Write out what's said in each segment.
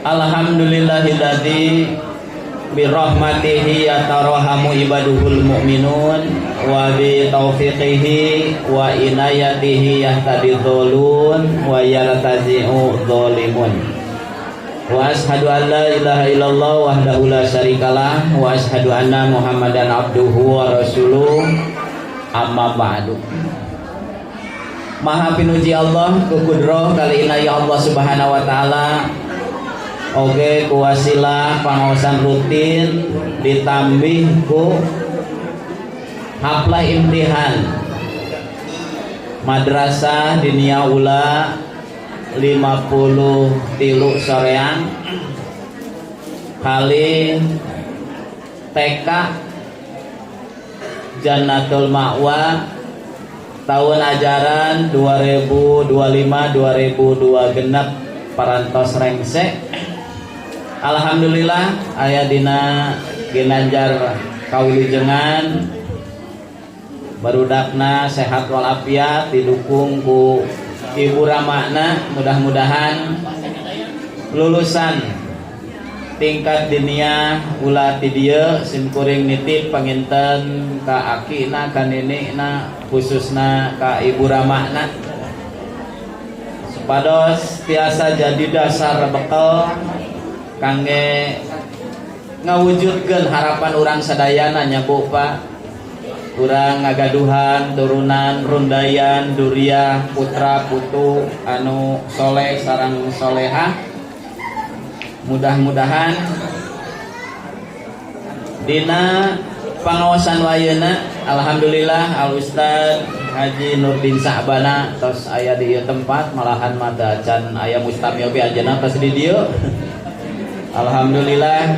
Alhamdulillahilladzi birahmatihi yatarahamu ibaduhul mu'minun wa bi taufiqihi wa inayatihi yahtadi dzulun wa yartazi'u dzalimun. Wa ashhadu an la ilaha illallah wahdahu la syarikalah wa ashhadu anna Muhammadan abduhu wa rasuluh. Amma ba'du. Maha pinuji Allah kukudroh kali inaya Allah subhanahu wa ta'ala. Oke, kuwasilah pengawasan rutin ditambih ku haflah imtihan madrasah dinia ula 53 sorean kali TK Jannatul Ma'wa tahun ajaran 2025-2002 genep parantos rengsek. Alhamdulillah aya dina ginanjar kawilujengan barudakna sehat walafiat didukung ku ibu ramakna, mudah-mudahan lulusan tingkat dinia ulah ti dieu simkuring nitip panginten ka akina ka nenekna khususna ka ibu ramakna supados tiasa jadi dasar bekal kangge ngawujudkeun harapan urang sadayana nya Bu Pak. Urang ngagaduhan turunan rundayan duriah putra putu anu soleh sareng solehah. Mudah-mudahan dina pangawasan wayeuna alhamdulillah Al Ustad Haji Nurdin Sa'bana tos aya di ieu tempat malahan mata can aya mustamil bi ajeuna pas di dieu. Alhamdulillah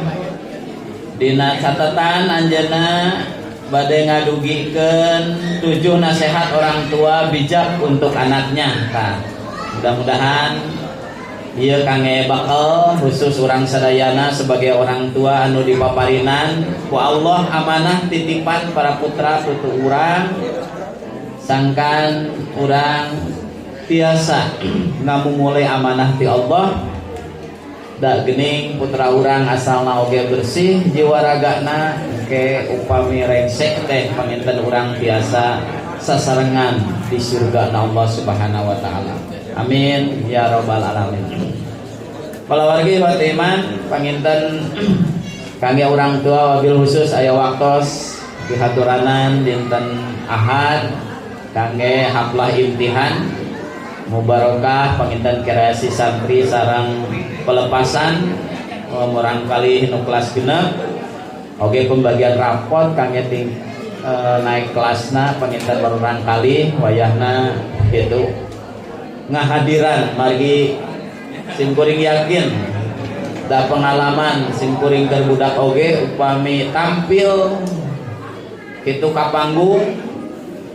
dina catatan anjeunna bade ngadugikeun 7 nasihat orang tua bijak untuk anaknya. Nah, mudah-mudahan ieu kangge bakal khusus urang sadayana sebagai orang tua anu dipaparinan ku Allah amanah titipan para putra putu urang sangkan urang tiasa ngamumule amanah ti Allah. Da gening putra urang asalna oge bersih jiwa ragana ke upami rengsek teh panginten urang biasa sasarengan di surga Allah subhanahu wa ta'ala. Amin ya rabbal alamin. Palawargi iman panginten kangge urang tua wabil khusus aya waktos dihaturanan dinten Ahad kangge haflah imtihan mubarakah panginten kreasi santri sareng pelepasan murang kali nu kelas genep oge pembagian rapot kangge naik kelasna panginten barurang kali wayahna kitu ngahadiran margi simkuring yakin da pengalaman simkuring keur budak oge upami tampil kitu ka panggung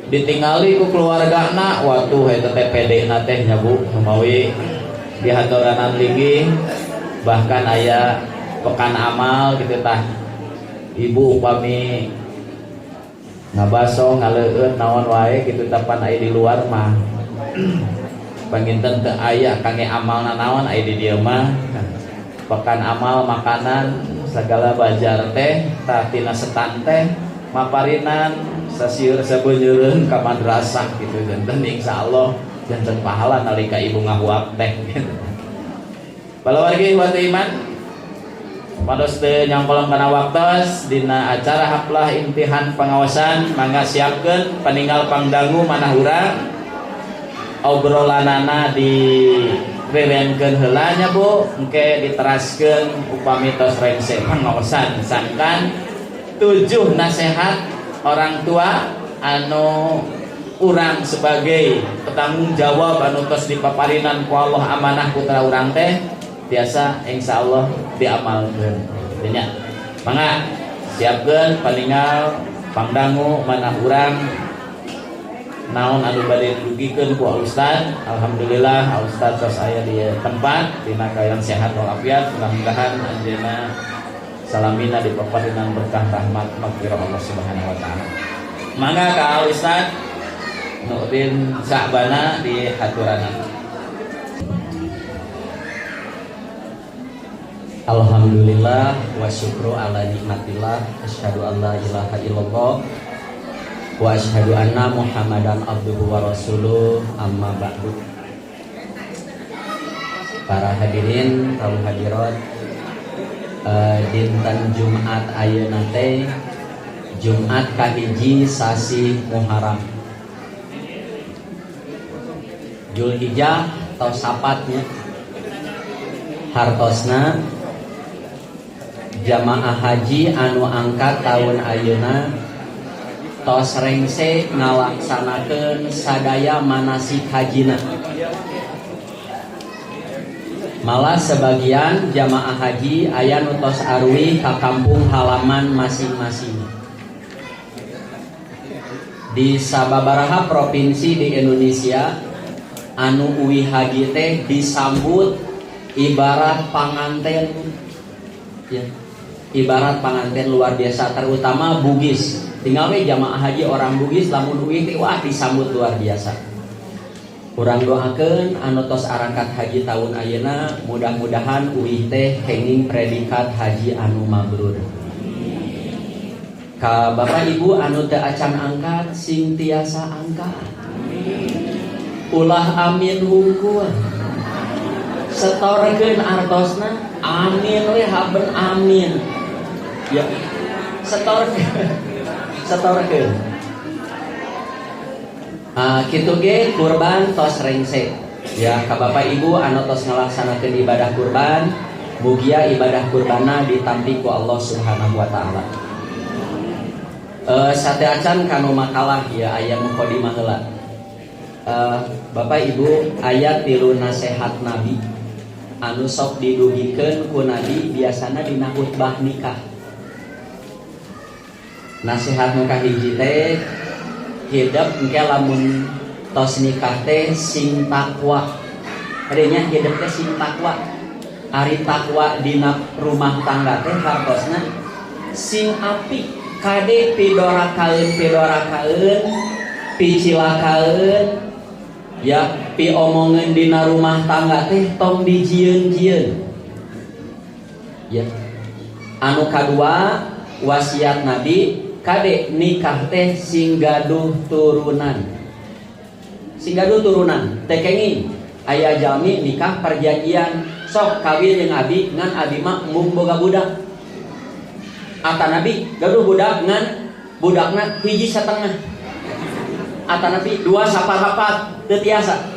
ditingali ku keluargana waktu eta teh pede na teh nya Bu mawi dihaturanan ligi bahkan aya pekan amal kitu tah ibu upami ngabaso ngaleueun naon wae kitu tapan aya di luar mah panginten teu aya kangge amalna naon aya di dieu mah pekan amal makanan segala bajar teh tah tina setan teh maparinan sasieur sabeuneureun ka madrasah gitu janten insyaallah janten pahala nalika ibu ngahuap teh gitu. Palawargi wa iman pados teu nyangkolong kana waktos dina acara haflah imtihan pengawasan mangga siapkeun paninggal pangdangu manah urang obrolanana di rerenkeun heula nya Bu engke diteraskeun upami tos rengse pengawasan sangkan 7 nasihat orang tua anu urang sebagai petanggung jawab anu tos dipaparinan ku Allah amanah putra urang teh biasa insyaallah diamalkeun nya mangga siapkeun paninggal pangdangu manah urang naon anu bade dugikeun ku Ustaz. Alhamdulillah Ustaz tos aya di tempat dina kaayaan sehat walafiat mudah-mudahan anjeunna salamina dipaparinan berkah rahmat maghfirah Allah subhanahu wa ta'ala. Mangga ka Ustaz Nurdin Sa'bana di haturanna. Alhamdulillah wa syukru ala nikmatillah, asyhadu an la ilaha illallah wa asyhadu anna Muhammadan abduhu wa rasuluh, amma ba'du. Para hadirin kaum hadirat, dinten Jumat ayeuna teh Jumat kahiji sasi Muharram, Julhijjah tos sapatnya hartosna jamaah haji anu angkat tahun ayeuna tos rengse ngalaksanakeun sadaya manasik hajina. Malah sebagian jamaah haji aya nu tos arwi ka kampung halaman masing-masing. Di sababaraha provinsi di Indonesia anu uwi haji teh disambut ibarat panganten, ya, ibarat panganten luar biasa, terutama Bugis. Tinggal we jamaah haji orang Bugis lamun uwi teh wah disambut luar biasa. Urang doakeun anu tos arangkat haji tahun ayeuna mudah-mudahan uih teh kenging predikat haji anu mabrur. Ka Bapak Ibu anu teu acan angkat sing tiasa angkat. Ulah amin hungkul. Setorkeun artosna amin we haben amin. Ya. Setorkeun. Kitu ge kurban tos rengse. Ya, ka Bapak Ibu anu tos ngalaksanakeun ibadah kurban, mugia ibadah kurbanna ditampi ku Allah Subhanahu wa taala. Sate acan kanu makalah ya aya mukadimah heula. Bapak Ibu, aya 3 nasihat Nabi anu sok didugikeun ku Nabi biasana dina khutbah nikah. Nasihat nu kahiji teh hidup engke lamun tos nikah teh sing takwa. Artinya hidup teh sing takwa. Ari takwa dina rumah tangga teh hartosna sing apik, kade pidorakaeun picilakaeun ya, pi omongeun dina rumah tangga teh tong dijieun-jieun. Ya. Anu kadua wasiat Nabi kade nikah teh sing gaduh turunan. Sing gaduh turunan teh kenging aya jalmi nikah perjanjian sok kawin jeung abi ngan abi mah mung boga budak. Ata Nabi gaduh budak ngan budakna hiji satengah. Ata Nabi 2 saparapat teu tiasa.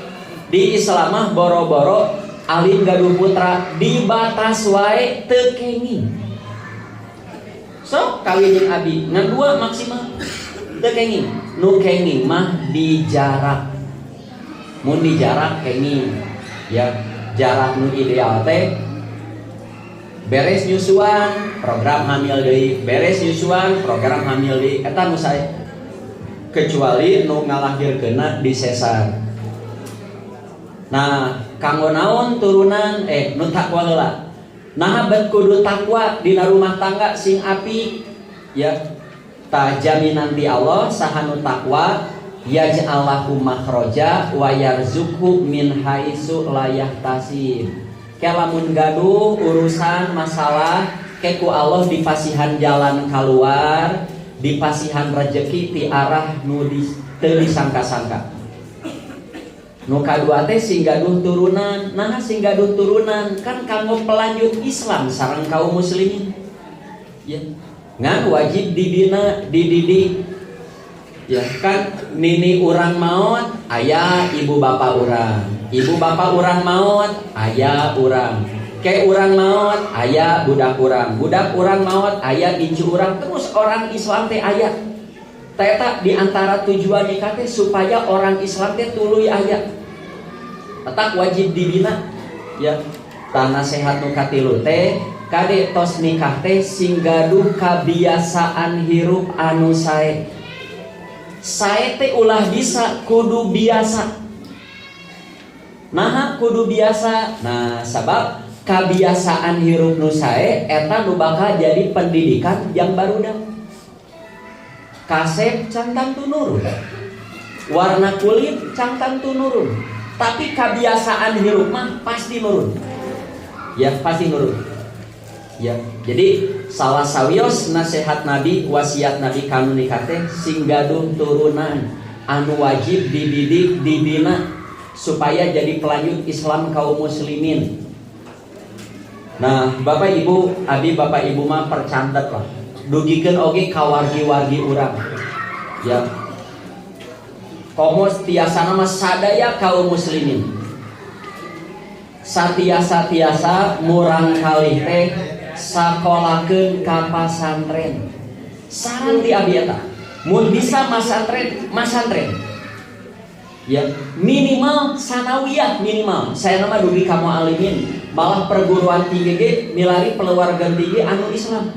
Di Islam mah boro-boro alin gaduh putra dibatas wae teu kenging. So kawin jeung abi ngan 2 maksimal teu kenging. Nu kenging mah di jarak. Mun di jarak kenging. Ya, jarak nu ideal teh beres nyusuan program hamil deui, beres nyusuan program hamil deui, eta nu sae. Kecuali nu ngalahirkeunna di sesar. Nah, kanggo naon turunan nu takwa heula. Nah, bet kudu takwa dina rumah tangga sing api ya. Ta jaminan ti Allah sahanu takwa yaj'alahu makhraja wa yarzuqhu min haitsu la yahtasib. Kalamun gaduh urusan masalah keku Allah dipasihan jalan keluar, dipasihan rezeki ti arah nu teu disangka-sangka. Nu kadua teh sing gaduh turunan. Nah, sing gaduh turunan kan kanggo pelanjut Islam sareng kaum muslimin. Ya. Ngan wajib dibina, dididik. Ya kan nini urang maot aya ibu bapak urang. Ibu bapak urang maot aya urang. Ke urang maot aya budak urang. Budak urang maot aya incu urang. Terus orang Islam teh aya. Eta di antara tujuan nikah teh supaya orang Islam teh tuluy aya. Tetap wajib dibina. Ya. Tanah sehat nu katilu teh kade tos nikah teh sing gaduh kabiasaan hirup anu sae. Sae teh ulah bisa kudu biasa. Nah, kudu biasa. Nah, sabab kebiasaan hirup nu sae eta nu bakal jadi pendidikan yang barudak. Kasep cantan tunurun, warna kulit cantan tunurun, tapi kebiasaan hirup mah pasti nurun. Ya pasti nurun. Ya, jadi salah sawios nasihat Nabi, wasiat Nabi kanu nikah teh sing gaduh turunan anu wajib dididik dibina supaya jadi pelanjut Islam kaum muslimin. Nah, Bapak Ibu, abi Bapak Ibu mah percantet lah. Dugikeun oge ka wargi-wargi urang. Ya. Komo tiasana mah sadaya kaum muslimin. Satiasa-tiasa murang kalih teh sakolakeun ka pasantren. Saran ti abi eta, mun bisa masantren. Ya, minimal sanawiyah minimal. Saya nama dugi kamu alimin, malah perguruan tinggi ge milari keluarga tinggi anu Islam.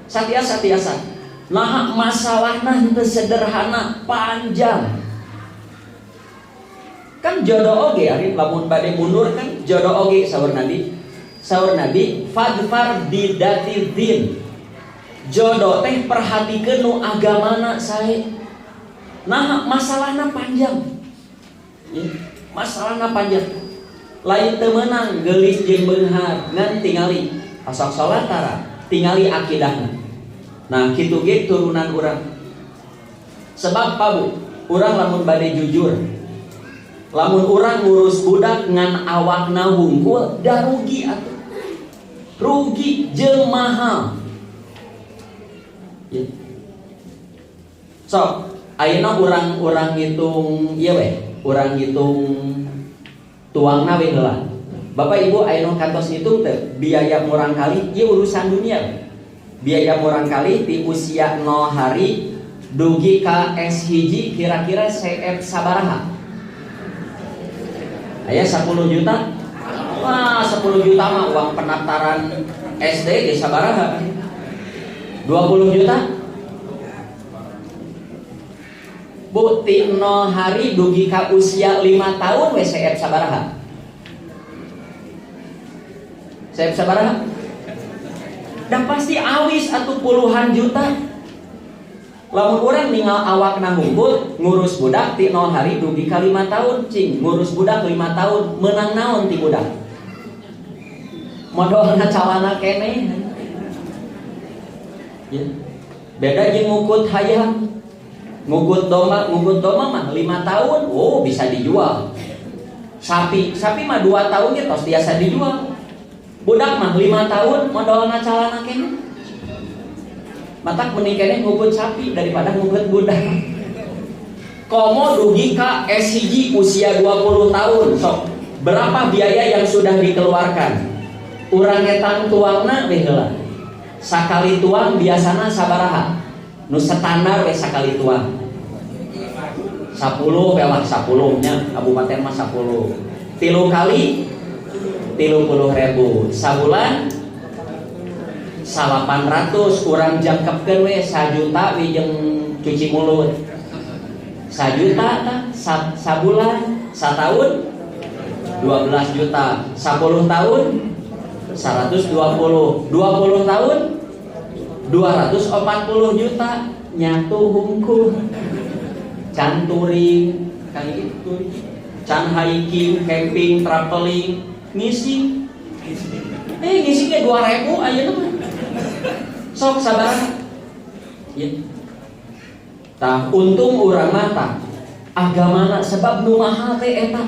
Satiasa. Nah, masalahna teu sederhana, panjang. Kan jodoh oge ari lamun bade mundur kan jodoh oge saur Nabi fadfar bidati din. Jodoh teh perhatikeun nu agamana sae. Nah, masalahna panjang. Masalahna panjang. Lain teu meunang geulis jeung beunghar ngan tingali asok salat tara, tingali akidahna. Nah, kitu ge turunan urang. Sebab pabu, urang lamun bade jujur, lamun urang ngurus budak ngan awakna hungkul, da rugi atuh. Rugi jeung mahal. Ya. So, ayeuna urang ngitung ieu we, urang ngitung tuangna we heula. Bapak Ibu ayeuna kantos ngitung teh biaya murang kali ieu urusan dunia. Biaya murang kali di usia 0 hari dugi ka S1 kira-kira CF sabaraha? Aya 10 juta? Wah, 10 juta mah uang pendaftaran SD di sabaraha? 20 juta? Bukti 0 hari dugi ka usia 5 tahun WCF sabaraha? CF sabaraha? Dan pasti awis atau puluhan juta. Lamun urang ningal awakna hungkul ngurus budak ti 0 hari dugi ka 5 tahun cing ngurus budak 5 tahun menang naon ti budak modalna calana keneh ya. Beda jeung ngukut hayam ngukut domba mah 5 tahun oh bisa dijual. Sapi mah 2 tahun ge tos biasa dijual. Budak mah 5 tahun modalna calana keneh. Matak menikahnya ngukut sapi daripada ngukut budak. Komo dugi ka S1 usia 20 tahun. Sok, berapa biaya yang sudah dikeluarkan? Urang etan tuangna we heula. Sakali tuang biasana sabaraha? Nu standar we sakali tuang. 10 welah 10 nya kabupaten mah 10. 3 kali 30.000 sabulan 800 kurang jangkepkeun we 1 juta we jeung cuci mulut 1 juta tah sabulan satahun 12 juta 10 tahun 120 20 tahun 240 juta nyatu hungkul can touring kali itu can hiking camping traveling ngisi ge 2.000 ayeuna mah sok sabar ya. Tah untung urang mata agamana sebab nu mahal teh eta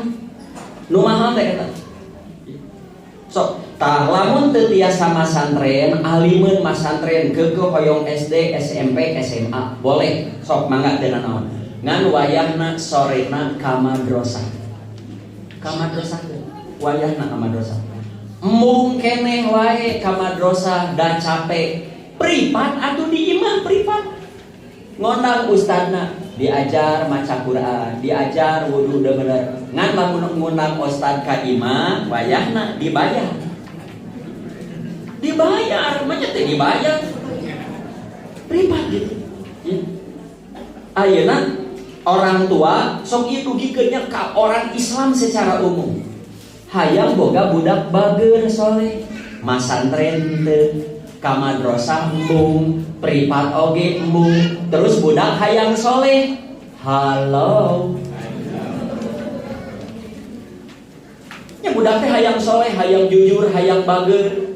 sok tah lamun teu tiasa masantren alimeun masantren keukeun hoyong SD SMP SMA boleh sok mangga teu naon ngan wayahna sorena ka madrasah wayahna ka madrasah embung keneh wae ka madrasah da capek privat atau di imah privat ngondang ustadna diajar maca Quran diajar wudu da bener ngan lamun ngundang ustad ka imah wayahna dibayar mah teh dibayar privat gitu ya. Ayeuna orang tua sok ieu dugikeunnya ka orang Islam secara umum hayang boga budak bager soleh masantren teu ka madrasah embung privat oge embung terus budak hayang soleh halo nya budak teh hayang soleh hayang jujur hayang bager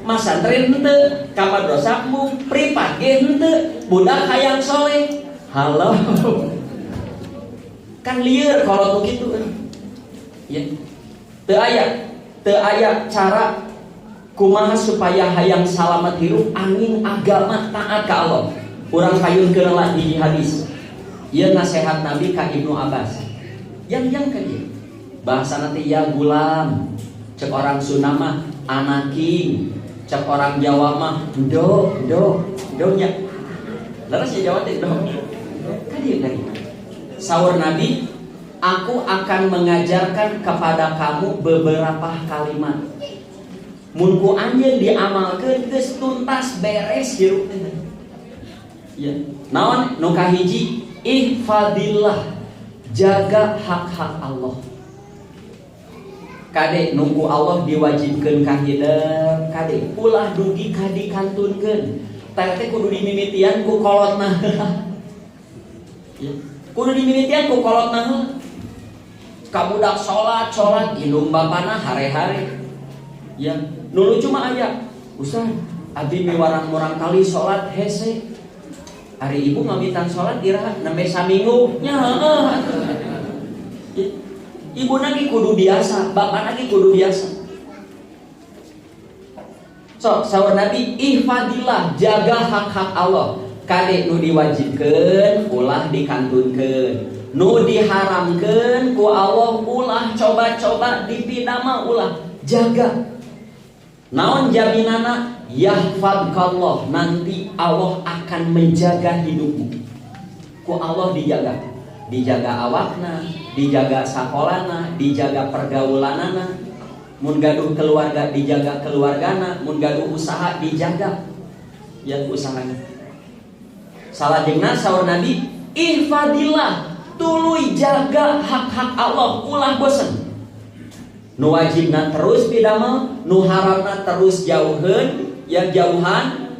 masantren henteu, ka madrasah privat ge henteu, budak hayang soleh. Halo. Kan lieur kalau begitu kan. Ya. Teu aya cara kumaha supaya hayang salamet hirup angin agama taat ka Allah. Urang payunkeun lah hiji hadis. Ieu nasihat Nabi ka Ibnu Abbas. Yang ka ieu. Bahasa nanti ya gulam. Cek orang Sunda mah anaking. Cek orang Jawa mah do nya. Laras ya Jawa teh do. Kan ieu kan. Saur Nabi, aku akan mengajarkan kepada kamu beberapa kalimat. Mun ku anjeun diamalkeun geus tuntas beres hirup teh. Ya. Naon nu kahiji, ihfadillah, jaga hak-hak Allah. Kade nunggu Allah diwajibkeun ka hideung, kade ulah dugi ka dikantunkeun. Tah teh kudu dimimitian ku kolotna. Ya. Kudu dimimitian ku kolotna. Kabudak salat indung bapana hare-hare. Ya, nu lucu mah aya. Ustaz, abdi miwarang-warang kali salat hese. Hari ibu ngamitan salat iraha nembe saminggu. Nya heueuh. Ya. Ibu lagi kudu biasa, bapak lagi kudu biasa. So, sahur Nabi, ihfadillah, jaga hak-hak Allah. Kade nu diwajibkeun ulah dikantunkeun. Nu diharamkeun ku Allah ulah coba-coba dipidama ulah jaga. Naon jaminana? Yahfadkallah, nanti Allah akan menjaga hidupmu. Ku Allah dijaga. Dijaga awakna, dijaga sakolana, dijaga pergaulanana. Mun gaduh keluarga dijaga keluargana, mun gaduh usaha dijaga ya usahanya. Salajengna saur Nabi, ihfadillah, tuluy jaga hak-hak Allah, ulah bosen. Nu wajibna terus pidamel, nu haramna terus jauheun, ya jauhan.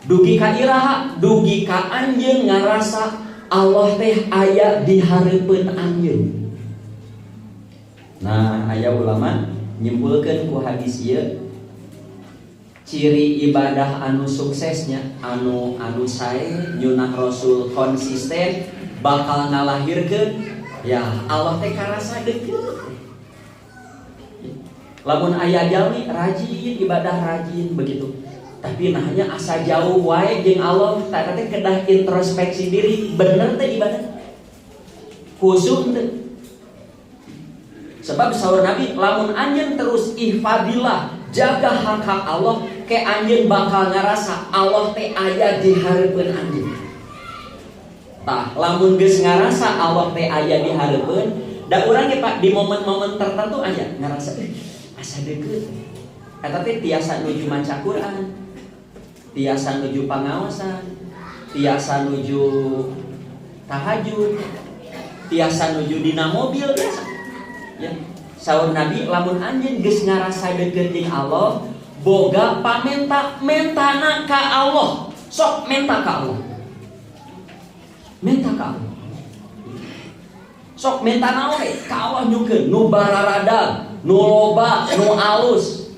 Dugi ka iraha, dugi ka anjeun ngarasa Allah teh aya di hareupeun anjeun. Nah, aya ulama nyimpulkeun ku hadis ieu, ciri ibadah anu suksesnya, anu sae nyunah Rasul konsisten bakal ngalahirkeun ya Allah teh karasa deukeut. Lamun aya jalmi rajin ibadah rajin begitu, tapi nahnya asa jauh wae jeung Allah, tah teh kedah introspeksi diri, bener teh ibadah khusyuk teh. Sebab saur Nabi, lamun anjeun terus ihfadillah, jaga hak-hak Allah, ke anjeun bakal ngarasa Allah teh aya di hareupeun anjeun. Tah, lamun geus ngarasa Allah teh aya di hareupeun, da urang ge Pak di momen-momen tertentu aya ngarasa asa deukeut. Eta teh tiasa nuju maca Quran, tiasa nuju pangaosan, tiasa nuju tahajud, tiasa nuju dina mobil biasa. Ya, saur Nabi, lamun anjeun geus ngarasa deukeut jeung Allah, boga pamenta mentana ka Allah. Sok menta ka Allah. Menta ka Allah. Sok menta naon we? Ka Allah nyukeun nu bararada, nu loba, nu alus.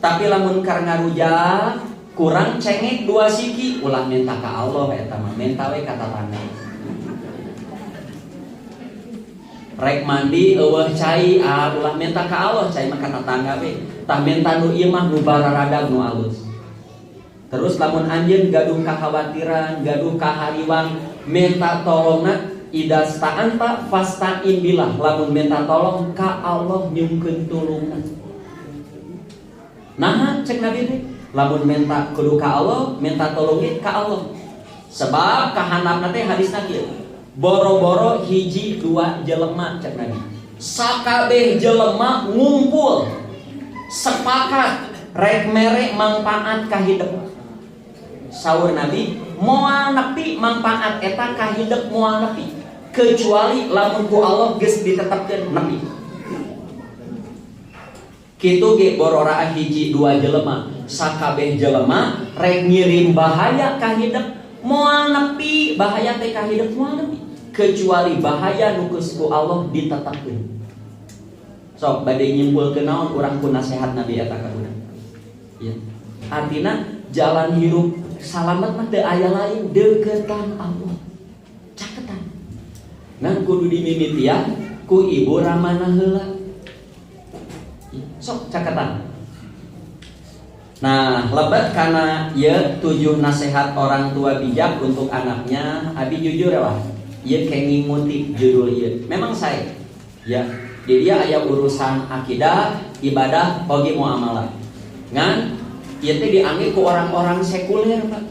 Tapi lamun keur ngaruja kurang cengek dua siki, ulah menta ka Allah eta mah. Menta we ka tatangga. Rek mandi eueuh cai ulah menta ka Allah, cai mah ka tatangga we. Tah menta nu ieu mah nu bararada nu alus. Terus lamun anjeun gaduh kakhawatiran, gaduh kahariwang, menta tolongna idas ta'anta fasta'in billah. Lamun menta tolong ka Allah nyungkeun tulungna. Nah, cek Nabi teh, lamun menta kudu ka Allah, menta tolong ge ka Allah. Sebab kahandapna teh hadisna kieu. Boro-boro hiji dua jelema cek Nabi. Sakabeh jelema ngumpul sepakat rek mere mangpaat ka hidup. Saur Nabi, moal nepi mangpaat eta ka hidup moal nepi, kecuali lamun ku Allah geus ditetepkeun nepi. Kitu ge borora hiji dua jelema, sakabeh jelema rek ngirim bahaya ka hidup moal nepi, bahaya teh ka hidup moal nepi, kecuali bahaya nu geus ku Allah ditetepkeun. So Sok bade nyimpulkeun naon urang ku nasihat Nabi eta ka urang. Ya. Artina jalan hirup salamet mah teu aya lain deukeutan Allah. Caketan. Ngan kudu dimimitian ku ibu ramana heula. Sok caketan. Nah, lebat karena ya 7 nasihat orang tua bijak untuk anaknya. Abi jujur ya, Wah. Ieu kenging ngutip judul ieu. Memang saya ya. Jadi dia aya urusan akidah, ibadah, oge muamalah. Ngan ieu teh diangge ku orang-orang sekuler, Pak.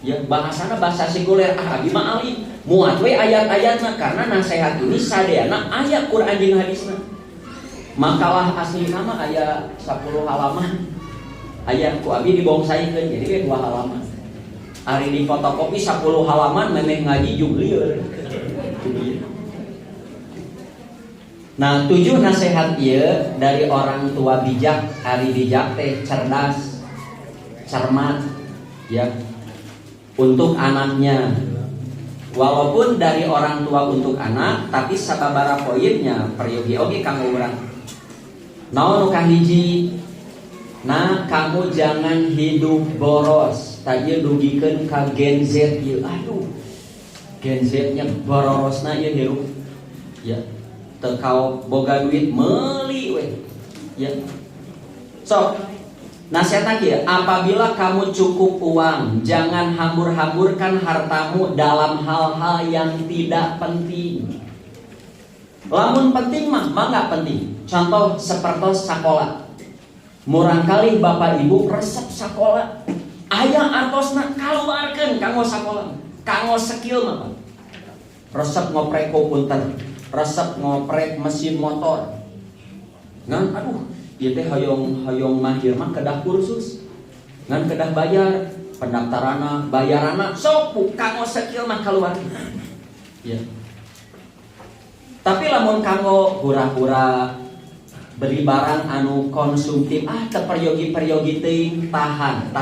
Ya, bahasana bahasa sekuler. Abi mah alim. Muat we ayat-ayatna karena nasihat ini sadeana aya Quran jeung hadisna. Makalah asli nama aya 10 halaman. Aya ku abi dibongsaikeun jadi we 2 halaman. Ari di fotokopi 10 halaman memeh ngaji juglieur. Nah, 7 nasihat ieu dari orang tua bijak. Ari bijak teh cerdas, cermat ya untuk anaknya. Walaupun dari orang tua untuk anak, tapi sababaraha poinnya peryogi oge kanggo urang. Naon nu kahiji? Nah, kamu jangan hidup boros. Tadi dugikeun ka Gen Z ieu. Aduh. Gen Z-nya borosna ieu hirup. Ya. Teu kao boga duit meuli we. Ya. So, nasihatna kieu, apabila kamu cukup uang, jangan hambur-hamburkan hartamu dalam hal-hal yang tidak penting. Lamun penting mah enggak penting. Contoh seperti sekolah. Murang kali bapak ibu resep sekolah. Aya artosna kaluarkeun kanggo sekolah. Kanggo skill mah. Resep ngoprek komputer, resep ngoprek mesin motor. Ngan aduh, ieu teh hoyong mahir mah kedah kursus. Ngan kedah bayar, pendaftaranna, bayaranna sok kanggo skill mah kaluarkeun. Ya. Tapi lamun kanggo hura-hura beli barang anu konsumtif teu peryogi teuing tahan.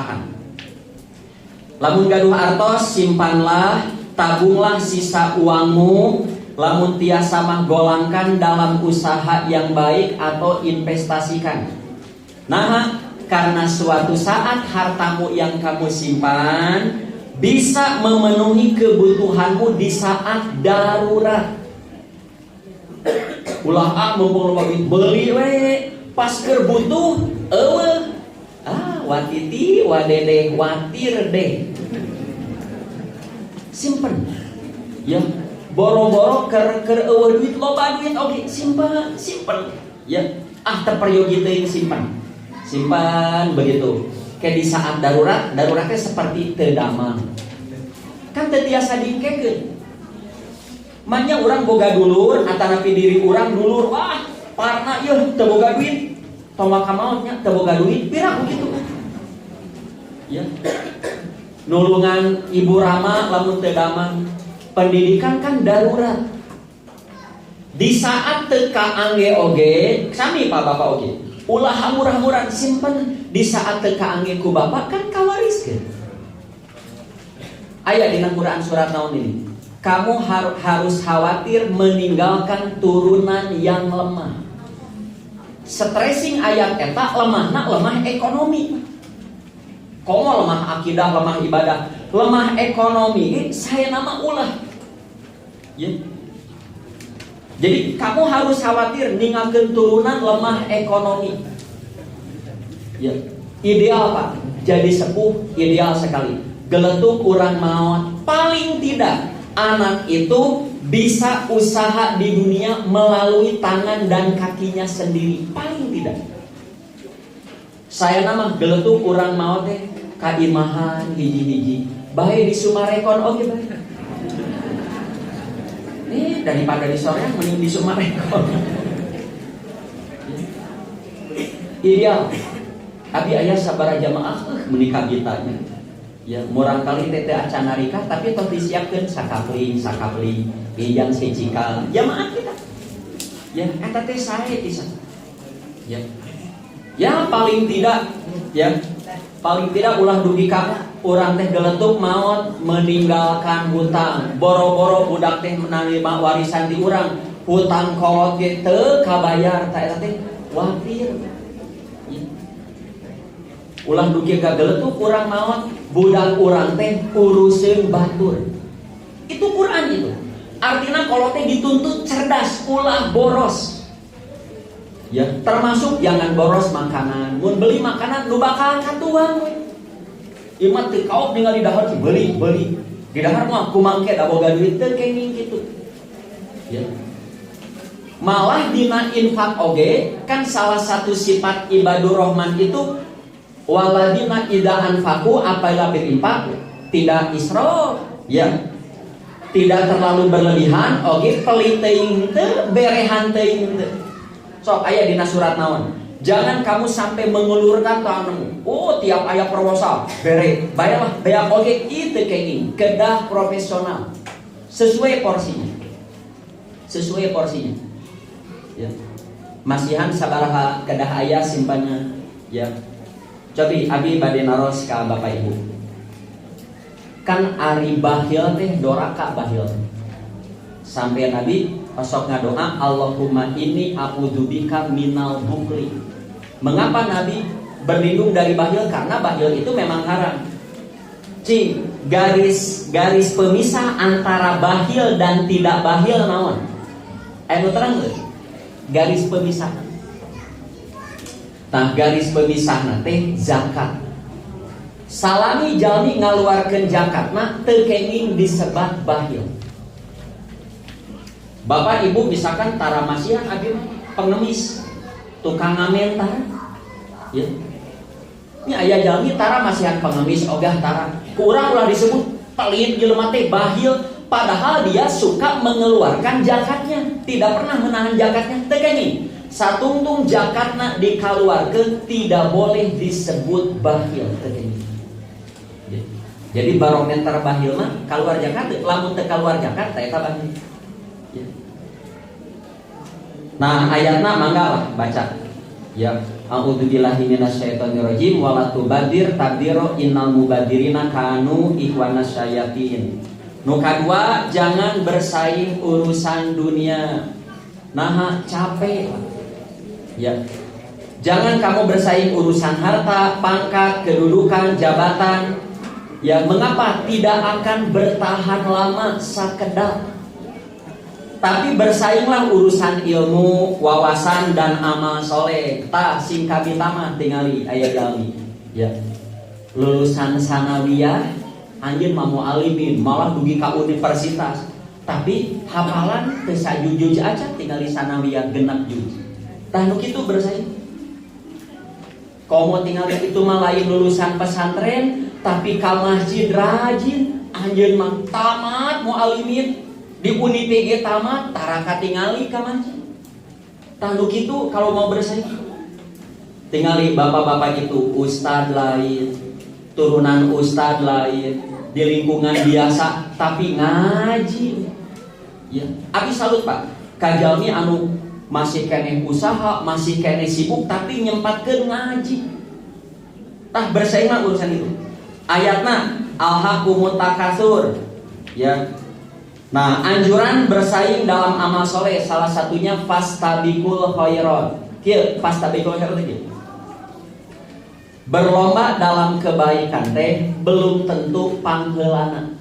Lamun gaduh artos simpanlah, tabunglah sisa uangmu. Lamun tiasa mah golangkan dalam usaha yang baik atau investasikan. Nah, karena suatu saat hartamu yang kamu simpan bisa memenuhi kebutuhanmu di saat darurat. Ulah mumpung loba duit beuli we, pas keur butuh eueuh. Watiti wadede watir deh. Simpen. Ya, boro-boro keur eueuh duit loba duit oge simpen. Ya, teu peryogi teuing simpan begitu. Ke di saat daruratnya seperti teu damang. Kan teu tiasa diengkekeun. Manya urang boga dulur, atanapi diri urang dulur, wah, parna ieu teu boga duit. Tong makamaot nya teu boga duit, pirang kitu. Ya. Nulungan ibu rama lamun teu damang. Pendidikan kan darurat. Di saat teu kaangge oge, sami Pak Bapak oge. Ulah hamur-hamuran simpen di saat teu kaangge ku Bapak kan kawariskeun. Aya dina Quran surat naon ini? Kamu harus khawatir meninggalkan turunan yang lemah. Stressing ayat eta lemah ekonomi. Komo lemah akidah, lemah ibadah, lemah ekonomi. Saya nama ulah. Ya. Jadi kamu harus khawatir ninggalkeun turunan lemah ekonomi. Ya. Ideal Pak, jadi sepuh ideal sekali. Geletuk urang maot paling tidak anak itu bisa usaha di dunia melalui tangan dan kakinya sendiri, paling tidak. Saya nama geletuk urang maot teh kaimahan hiji-hiji, bae di Sumarekon oge bae. Daripada di soreang mending di Sumarekon. Ideal. Abi aya sabaraha jamaah menikah kitanya. Ya, murang kali tete acan narikah tapi toh disiapkeun sakapling, pinjang secikal. Jamaah kita. Ya, eta teh sae pisan. Ya. Ya paling tidak ulah dugi ka urang teh geletuk maot meninggalkan hutang. Boro-boro budak teh menerima warisan di urang, hutang kolot ge teu kabayar, ta eta teh wafir. Ulah dugi gageletuk urang maot, budak urang teh uruseun batur. Itu Quran itu. Artinya kalau teh dituntut cerdas, ulah boros. Ya, termasuk jangan boros makanan. Mun beli makanan nu bakal katuang we. Ieu mah teu kaok ningali dahar beli. Di dahar mah kumangke da boga duit teu kenging kitu. Ya. Malah dina infak oge kan salah satu sifat ibadur rahman itu waladina idza anfaqu apabila berinfak tidak israf, ya. Tidak terlalu berlebihan, oge pelit teuing teu, berehan teuing teu. Sok aya dina surat naon? Jangan kamu sampai mengulurkan tanganmu. Oh, tiap aya proposal, bere, bayarlah, bayar oge itu kenging, kedah profesional. Sesuai porsinya. Sesuai porsinya. Ya. Masihan sabaraha kedah aya simpannya, ya. Cobi abi bade naros ka Bapak Ibu. Kan ari bahil teh doraka bahil. Sampai Nabi pasok ngadoa Allahumma inni a'udzubika minal bukli. Mengapa Nabi berlindung dari bahil? Karena bahil itu memang haram. Cing, garis pemisah antara bahil dan tidak bahil naon? Anu terang geus. Garis pemisah. Nah, garis pemisah teh zakat. Salami jalmi ngaluarkeun zakatna teu kenging disebat bahil. Bapak Ibu misalkan tara masihan abi pengemis, tukang ngamentar. Ya. Ini aya jalmi tara masihan pengemis ogah tara. Ku urang ulah disebut pelit jelema teh bahil, padahal dia suka mengeluarkan zakatnya, tidak pernah menahan zakatnya. Teu kenging. Satungtung zakatna dikaluarkeun tidak boleh disebut bahil, teu kenging. Jadi barometer bahil mah keluar zakat, lamun teu keluar zakat teh eta bahil. Ya. Nah, ayatna mangga lah baca. Ya, a'udzubillahi minasyaitonirrajim wa la tubadir tabdiro innal mubadirina kanu ikhwanas syayatin. Nu kadua, jangan bersaing urusan dunia. Nah, capek. Ya. Jangan kamu bersaing urusan harta, pangkat, kedudukan, jabatan. Ya, mengapa tidak akan bertahan lama sakedap? Tapi bersainglah urusan ilmu, wawasan dan amal soleh. Tah singkat ditama tingali aya jalmi. Ya. Lulusan sanawiyah anjeun mah mualimin, malah dugi ka universitas. Tapi hafalan teu sajujuj aja tingali sanawiyah genep juj. Tah nu kitu bersaing. Komo tingali itu mah lain lulusan pesantren, tapi ka masjid rajin, anjeun mah tamat mualimin. Di UNIPG tamat, taraka tingali ka masjid. Tanduk itu kalau mau bersaing, tingali bapak-bapak itu ustad lain, turunan ustad lain, di lingkungan biasa tapi ngaji. Ya, abi salut Pak. Kajalmi anu masih kene usaha, masih kene sibuk tapi nyempatkeun ngaji. Tah bersaing mah urusan itu. Ayatna alhaqumut takasur. Ya. Nah, anjuran bersaing dalam amal soleh salah satunya fastabiqul khairat. Kieu fastabiqul khairat teh. Berlomba dalam kebaikan teh belum tentu pangheulana.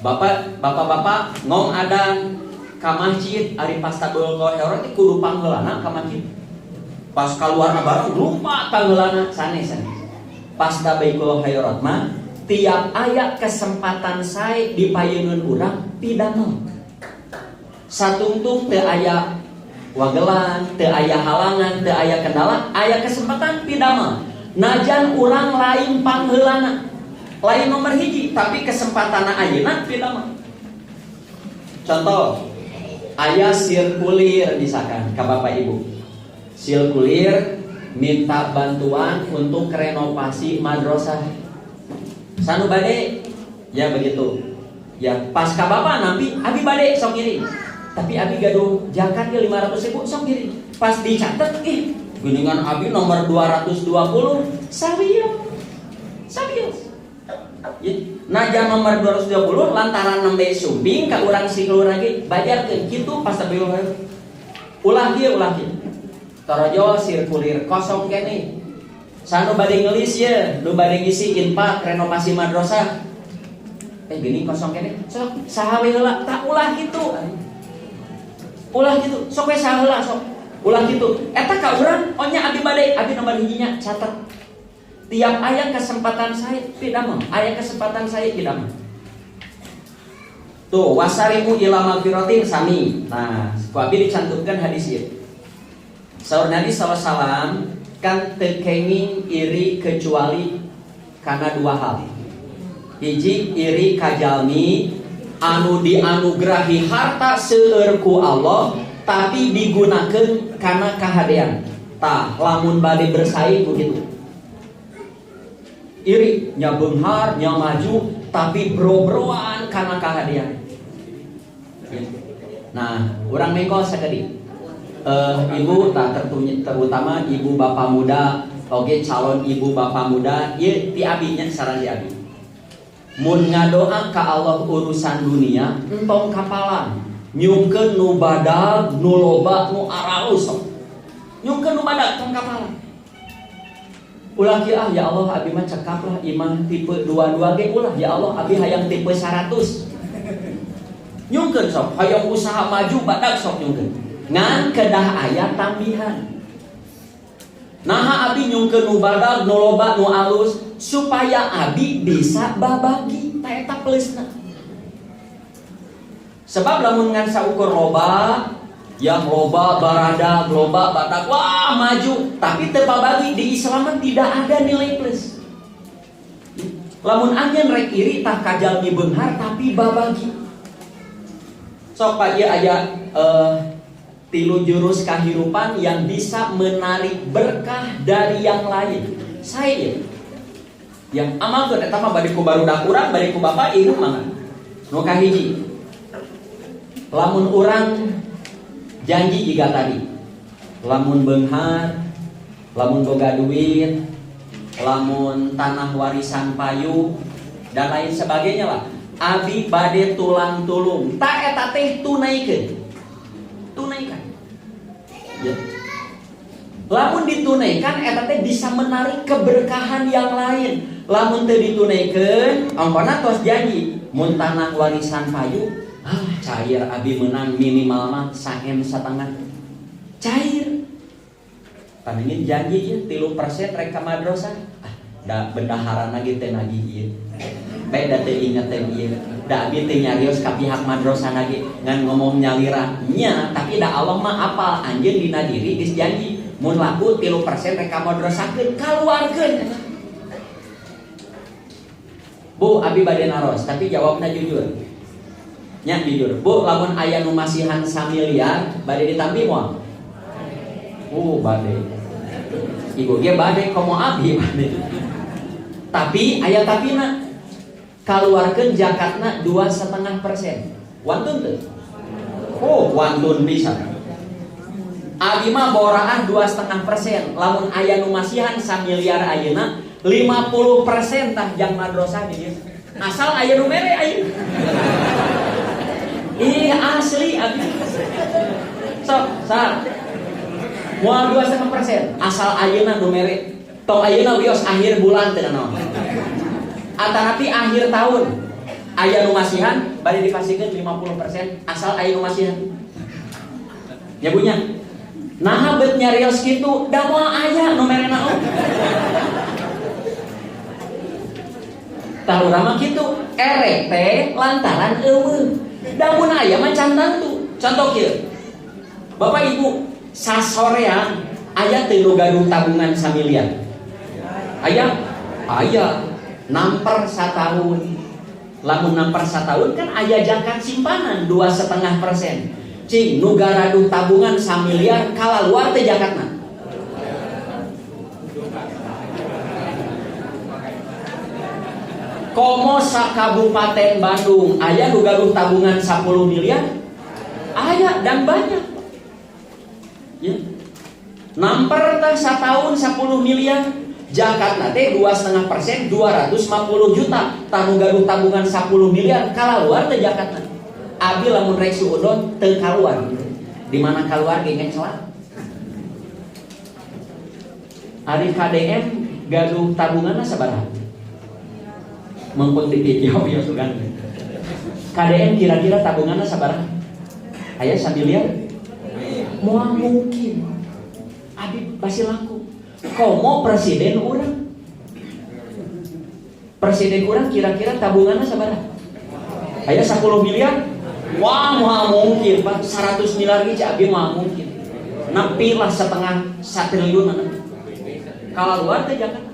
Bapak-bapak ngom adang ka masjid ari fastabiqul khairat teh kudu pangheulana ka masjid. Pas kaluarna bareng lupa pangheulana sanes. Fastabiqul khairat mah tiap aya kesempatan sae dipayeungeun urang pidamel. Satungtung teu aya wagelan, teu aya halangan, teu aya kendala, aya kesempatan pidamel. Najan urang lain pangheulana, lain nomor hiji, tapi kesempatanna ayeuna pidamel. Contoh, aya sirkulir misalkan ka Bapak Ibu. Sirkulir minta bantuan untuk renovasi madrasah. Sanu bade, ya begitu. Ya pas ka bapak nampi, abi bade sok kirim. Tapi abi gaduh zakat ge 500.000 sok kirim. Pas dicatet, geuningan abi nomor 220 sawieu. Sabios. Ya. Najan nomor 220 lantaran nembe sumbing ka urang si keluar lagi bajarkeun kitu pas sabios ulah kieu torojo sirkulir kosong kene sanu bade ngelis ye nu bade ngisi infak renovasi madrasah gini kosong kene sok saha we heula tak ulah kitu sok we saha heula sok ulah kitu eta ka urang nya abi nomor hijinya catet tiap aya kesempatan saya pidamel tuh wasarimu ila magfiratin sami. Nah ku abi dicantumkan hadis ieu saur Nabi SAW kan teu kenging iri kecuali karena dua hal. Hiji iri kajalmi anu dianugerahi harta seueur ku Allah tapi digunakeun karena kahadean. Tah lamun bade bersaing begitu. Iri nya beunghar nya maju tapi bro-broan karena kahadean. Ya. Nah, urang mengko sakeudeui. Ibu tak terutama ibu bapak muda, oke calon ibu bapak muda, ieu ti abinya saran di abi. Mun ngadoa ka Allah urusan dunia, entong kapalan. Nyungkeun nu badag, nu loba, nu araus. Nyungkeun nu badag tong kapalan. Ulah kieu ya Allah abi mah cekap lah imah tipe 22 ge ulah ya Allah abi hayang tipe 100. Nyungkeun sok, hayang usaha maju badag sok nyungkeun. Ngan kedah aya tambihan. Naha abi nyungkeun nu badag, nu loba, nu alus supaya abi bisa babagi ta eta pleusna. Sebab lamun ngan saukur loba, yang loba barada, loba batak, wah maju, tapi teu babagi di Islam tidak ada nilai plus. Lamun anjeun rek iri tah kajalmi beunghar tapi babagi. Sok pa ieu aya 3 jurus kahirupan yang bisa menarik berkah dari yang lain. Saya yang amalkeun eta mah bade ku barudak urang, bade ku bapak ieu mah. Nu kahiji. Lamun urang janji juga tadi. Lamun beunghar, lamun boga duit, lamun tanah warisan payu dan lain sebagainya lah. Abi bade tulang tulung. Ta eta teh tunaikan. Ya. Lamun ditunaikan eta teh bisa menarik keberkahan yang lain. Lamun teu ditunaikan, ampana tos janji mun tanah warisan payu, cair abi menang minimal mah 1,5 M. Cair. Paningin janji ieu 3% rek ka madrasah. Da bendaharana ge teh nagih ieu. Bae da teu inget teh ieu. Da abi teu nyarios ka pihak madrasah lagi ngan ngomong nyalira nya, tapi da Allah mah apal anjeun dina diri geus janji mun laku 3% rek ka madrasahkeun kaluarkeun. Bu, abi bade naros, tapi jawabna jujur. Nya jujur. Bu, lamun aya nu masihan 1 miliar, bade ditampi moal? Bade. Ibu ge bade komo abi bade. Tapi aya tapina. Kaluarkeun zakatna 2,5%. Wantun teu? Wantun bisa. Abi mah boraan 2,5%. Lamun aya nu masihan 1 miliar ayeuna 50% tah jang madrasah di dieu. Asal aya nu mere ayeuna. Ini asli abi. Sok, sar. Moal 2,5%. Asal ayeuna nu mere. Tong ayeuna wios akhir bulan teh naon. Atanapi akhir tahun aya nu masihan bari dipasikeun 50% asal aya nu masihan. Ya bunya. Nah bet nyarios kitu da moal aya nu mere naon. Tahu nama kitu erek teh lantaran eueuh. Da mun aya mah can tantu. Contoh kieu. Bapak Ibu, sasorean aya teu nu gaduh tabungan 1 miliar. Aya? Aya. Namper satahun. Lamun namper satahun kan aya zakat simpanan 2,5%. Cing nu gaduh tabungan 1 miliar kalaluar teh zakatna. Komo sakabupaten Bandung aya nu gaduh tabungan 10 miliar? Aya dan banyak. Ya. Namper teh satahun 10 miliar. Zakat nanti 2,5%, 250 juta. Tanggung gaduh tabungan 10 miliar. Kalau luar teh zakat nanti. Abi lamun rek suudon teu kaluar. Di mana keluar ge ngecelat. Ari KDM gaduh tabunganna sabaraha? Mengpun dipikir ya sugan. KDM kira-kira tabunganna sabaraha? Aya 1 miliar? Moal mungkin. Abi pasti laku. Komo presiden urang. Presiden urang kira-kira tabunganna sabaraha? Aya 10 miliar? Wah, moal mungkin. 100 miliar ge abi moal mungkin. Nepi lah setengah 1 triliun. Kalau luar teh jangan.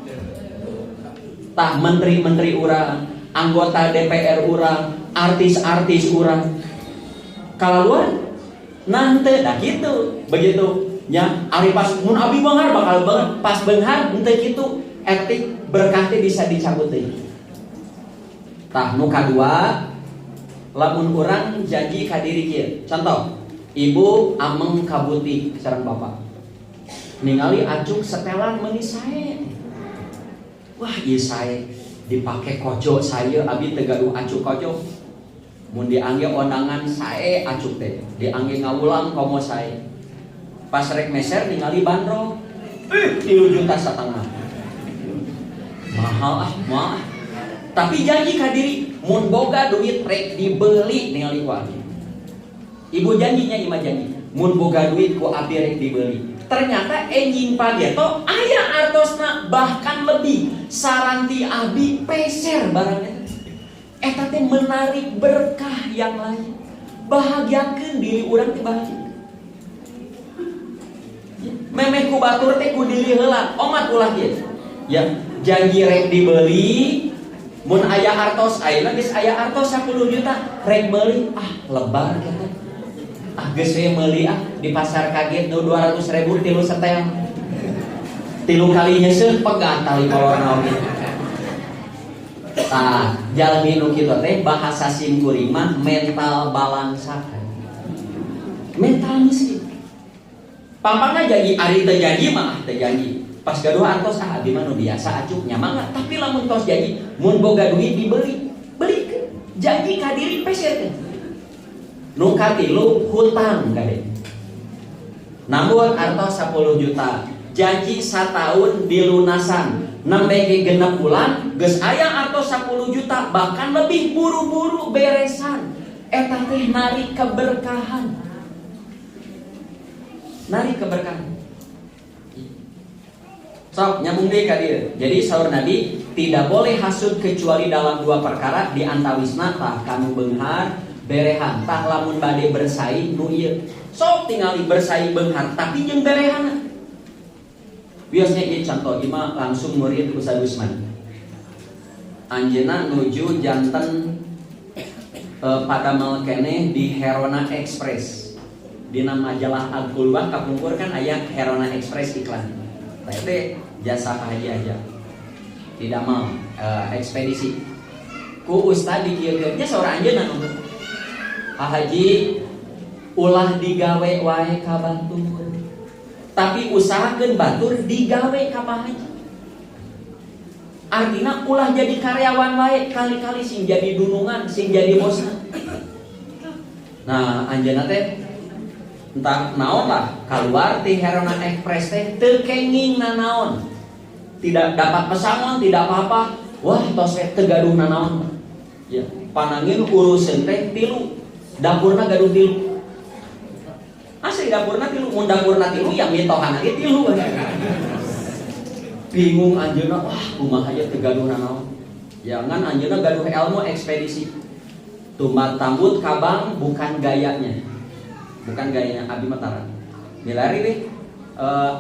Tah menteri-menteri urang, anggota DPR urang, artis-artis urang. Kalau luar nanti dah gitu, begitu. Ya, ari pas mun abi beunghar bakal banget. Pas beunghar henteu kitu, etik berkah teh bisa dicabut teh. Tah nu kadua, lamun urang janji ka diri kieu. Contoh, ibu ameng kabuti sareng bapak. Ningali acuk setelan meuni sae. Wah, ieu sae dipake kojo saya abi teu gaduh acuk kojo. Mun diangge ondangan sae acuk teh, diangge ngawulang komo sae. Pas rek meser ningali bandrol 3,5 juta. Mahal mahal. Tapi janji ka diri mun boga duit rek dibeli ningali ku abi. Ibu janjinya imah janji, mun boga duit ku abi rek dibeli. Ternyata enjing pageto aya artosna bahkan lebih. Saranti abi peser barangnya. Eta teh menarik berkah yang lain. Bahagiakeun diri urang teh bahagia. Memeh ku batur teh ku diri heula, omat ulah ieu. Ya, janji rek dibeli. Mun aya artos, ayeuna geus aya artos 10 juta, rek meuli. Ah, lebar kita. Ah, geus we meuli di pasar kaget nu 200.000 tilu setel. 3 kali nyeuseut pegat tali corona oge. Tah, jalmi nu kitu teh bahasa sim kuring mah mental balansakan. Mental miskin. Pampangna janji ari teu janji mah teu janji. Pas gaduh artos abi mah nu biasa acuk nyamangat, tapi lamun tos janji mun boga duit dibeli, belikeun. Janji ka diri peserkeun. Nu katilu hutang kade. Namun artos 10 juta, janji setahun dilunasan. Nembe ge 6 bulan geus aya artos 10 juta, bahkan lebih buru-buru beresan. Eta teh nari keberkahan. Nari keberkahan. Sok nyambung deui ka dieu. Jadi saur Nabi tidak boleh hasud kecuali dalam 2 perkara, di antawisna tah kanu beunghar berehan. Tah lamun bade bersaing nu ieu. Sok tingali bersaing beunghar tapi jeung berehanna. Biasanya ieu contoh ima langsung murid Ustaz Gusman. Anjeunna nuju janten pada melkeneh di Herona Express. Dina majalah Al-Qulwah kapungkur kan aya Herona Express iklan. Teh jasa haji aja. Tidak mau ekspedisi. Ku ustad dikieukeun nya saurang anjeunna nu. Haji ulah digawe wae ka batur. Tapi usahakeun batur digawe ka haji. Artina ulah jadi karyawan wae, kali-kali sing jadi dunungan, sing jadi bosna. Nah, anjeunna teh entah naon lah keluar ti Herona Express teh teu kenging nanaon. Tidak dapat pesangon, tidak apa-apa. Wah, tos teu gaduh nanaon. Ya, panangin urusan teh 3. Dapurna gaduh 3. Asli dapurna 3, mun dapurna 3 yang mitohan ge 3. Bingung anjeunna, wah kumaha aya teu gaduh nanaon. Jangan anjeunna gaduh ilmu ekspedisi. Tumbat tambut kabang bukan gayanya. Bukan gayanya abdi mataran. Milari we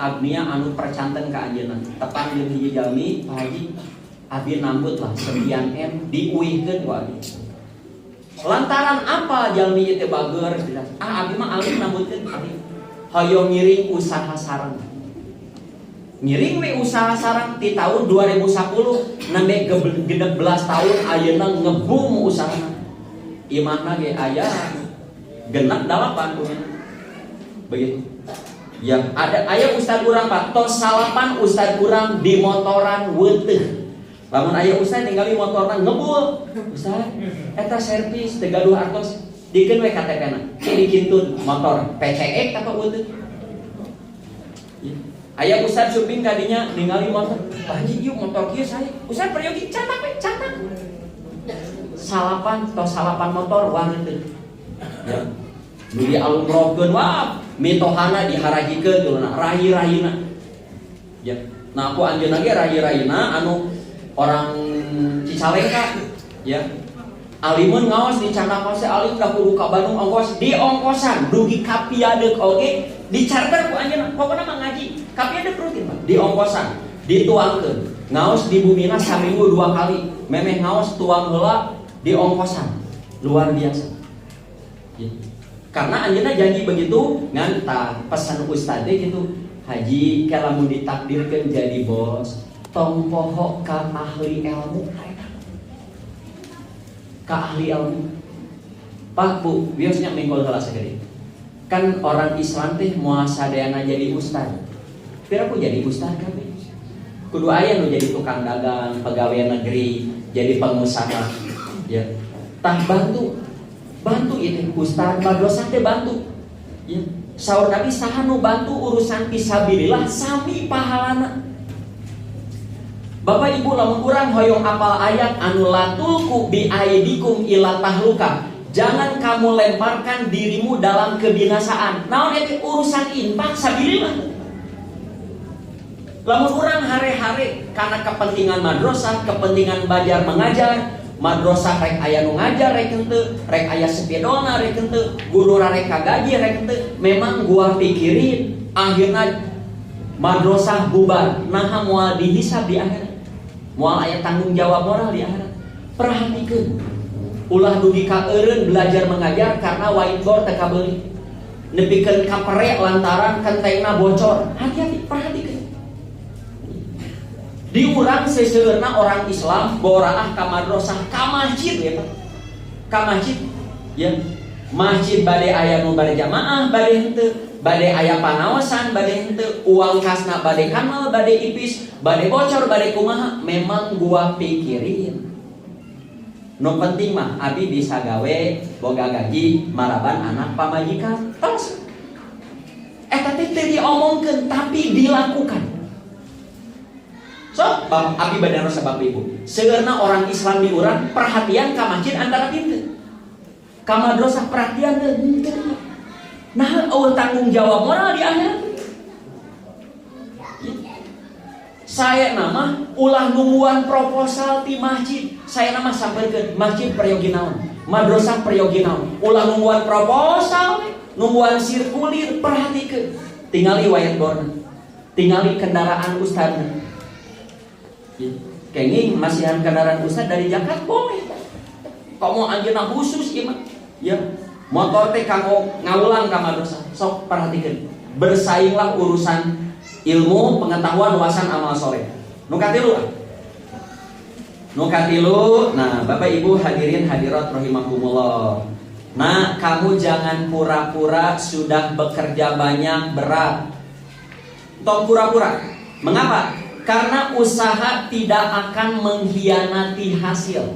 abdinya anu percanten ka anjeunna. Tepan jeung hiji jalmi, Pak Haji, abdi nambut lah sekian M diuihkeun ku abdi. Lantaran apa jalmi ieu teh bager jelas. Abdi mah alih nambutkeun abdi. Hoyong ngiring usaha sareng. Ngiring we usaha sareng ti tahun 2010 nembe 16 tahun ayeuna ngebum usahana. Imanna ge aya genep 8 begitu. Ya, ada aya ustad urang Pak, tos salapan ustad urang di motoran weuteuh. Lamun aya ustad ningali motorna ngebul, ustad eta servis teu gaduh artos dikeun we KTP-na. Ki dikintun motor PCX atau weuteuh. Aya ustad syuting kadinya ningali motor, "Pak Haji ieu motor kieu saya." Ustad peryogi catak we, catak. Salapan tos salapan motor warna teu. Ya. Di alumrohkeun wah mitohana diharajikeun tuluna rahi-rahina. Ya. Nah aku anjeunna ge rahi-rahina anu orang Cicalengka ya. Alimun ngaos di Candapase alim da kudu ka Bandung ongkos di ongkosan dugi ka piadeuh oge di charter ku anjeunna pokona mah ngaji ka piadeuh rutin Pak di ongkosan dituangkeun ngaos di bumina saminggu 2 kali memeh ngaos tuang heula di ongkosan luar biasa ya. Karena anjeunna janji begitu ngantah pesan ustad gitu Haji kalamun ditakdirkeun jadi bos tong poho ka ahli ilmu ka ahli ilmu Pak Bu biasanya mingkul heula sagede kan orang Islam teh moal sadayana jadi ustad piraku jadi ustad kabeh kudu aya nu jadi tukang dagang pegawai negeri jadi pengusaha ya tah bantu itu ustad madrasah teh bantu ya saur Nabi saha nu bantu urusan fisabilillah sami pahalana. Bapak Ibu lamun urang hoyong apal ayat anu latulku bi aidikum ila tahluka. Jangan kamu lemparkan dirimu dalam kebinasaan. Naon eta urusan infak sabilillah. Lamun urang hare-hare karena kepentingan madrasah, kepentingan belajar mengajar, madrasah rek aya nu ngajar rek henteu, rek aya sepedona rek henteu, guru rek kagaji rek henteu. Memang gua pikirin akhirna madrasah bubar, naha moal dihisab di akhirat. Moal aya tanggung jawab moral di akhirat. Perhatikeun. Ulah dugi ka eureun belajar mengajar karena whiteboard teu kabeuli. Nepikeun ka pere lantaran kentengna bocor. Hati-hati, perhatikeun. Di urang seseueurna orang Islam boraah ka madrasah ka masjid ya Pak. Ka masjid ya. Masjid bade aya nu bade jamaah bade henteu, bade aya panaosan bade henteu, uang kasna bade kanal bade ipis, bade bocor bade kumaha. Memang gua pikirin. Nu penting mah abi bisa gawe boga gaji maraban anak pamajikan. Tos. Eta teh teu diomongkeun tapi dilakukan. So, abi badan rasa Bapak Ibu. Seueurna orang Islam di urang perhatian ka masjid antara pintu. Ka madrasah perhatian teu. Nah, eueuh tanggung jawab moral di akhirat. Saya nama ulah nungguan proposal di masjid. Saya nama sampaikan masjid peryogi naon, madrasah peryogi naon. Ulah nungguan proposal, nungguan sirkulir perhatikeun. Tingali whiteboard, tingali kendaraan ustadna. Kenging masihan kendaraan ustad dari Jakarta boleh. Kok mau anjeunna khusus ieu mah? Ya, motor teh kanggo ngawulang ka madrasah. Sok perhatikeun. Bersainglah urusan ilmu, pengetahuan, wawasan, amal soleh. Nu katilu. Nah, Bapak Ibu hadirin hadirat rahimakumullah. Nah, kamu jangan pura-pura sudah bekerja banyak berat. Tong pura-pura. Mengapa? Karena usaha tidak akan mengkhianati hasil.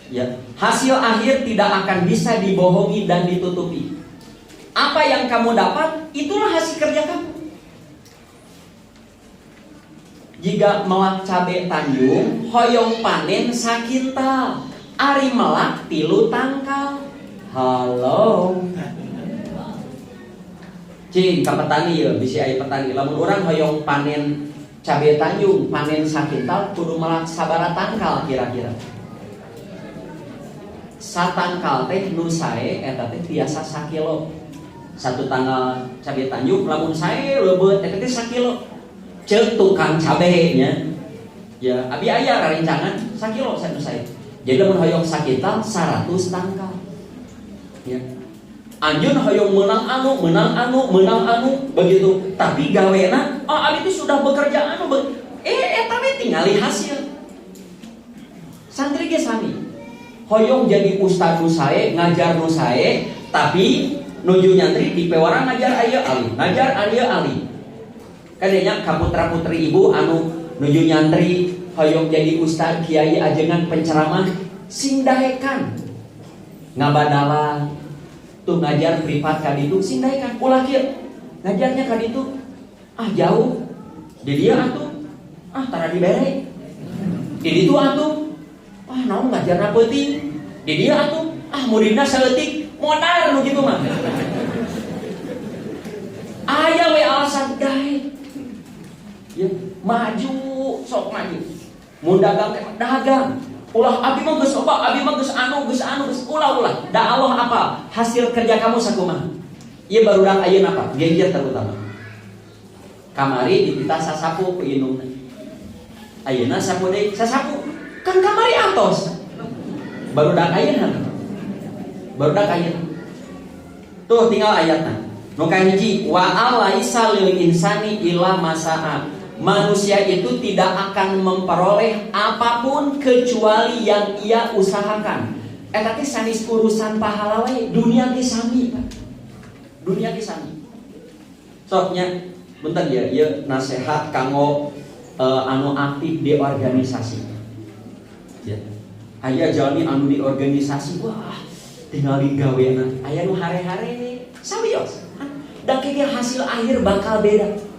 Ya, hasil akhir tidak akan bisa dibohongi dan ditutupi. Apa yang kamu dapat, itulah hasil kerja kamu. Jika melak cabe Tanjung, hoyong panen sakintal, ari melak 3 tangkal. Halo. Cing, ka petani ya, bisi aya petani. Lamun urang hoyong panen cabe Tanjung, panen sakintal, kudu melak sabaraha tangkal kira-kira. Satangkal teh nu sae eta teh tiasa 1 kilo. 1 tanggal cabe Tanjung, lamun sae leubeut eta teh 1 kilo. Ceuk tukang cabe nya. Ya, abi aya rerencangan 1 kilo satu saya. Jadi lamun hoyong sakintal 100 tangkal. Ya. Anjeun hoyong menang anu begitu. Tapi gawena, abi itu sudah bekerja anu eta we tingali hasil. Santri ge sami. Hoyong jadi ustad nu sae, ngajar nu sae, tapi nuju nyantri di pewara ngajar aya ali, ngajar aya ali. Kadenya ka putra-putri ibu anu nuju nyantri hoyong jadi ustad kiai ajengan penceramah sing daekan ngabadalan tuh ngajar privat ka ditu sing daekan ulah kieu ngajarnya ka ditu jauh di dia atuh tara dibere di ditu atuh naon ngajarna peuting di dia atuh muridna saeutik modal nu kitu mah aya we alasan daek ya maju sok maju mun dagang teh dagang ulah abi mah geus loba abi mah geus anu ulah da Allah apa hasil kerja kamu sakumaha ieu barudak ayeuna apa genjer terutama kamari dipita sasapu ku indungna ayeuna sapu deui sasapu kan kamari atos barudak ayeuna tuh tinggal ayatna nu kahiji wa alaisa lil insani illa masa'a. Manusia itu tidak akan memperoleh apapun kecuali yang ia usahakan. Tapi sanis urusan pahala we dunia ge sami, Pak. Dunia ge sami. Soknya bentar ya, ieu nasehat kanggo anu aktif di organisasi. Ya. Aya jalmi anu di organisasi, wah, tinggal digaweana. Aya nu hare-hare sawios. Da kieu hasil akhir bakal beda.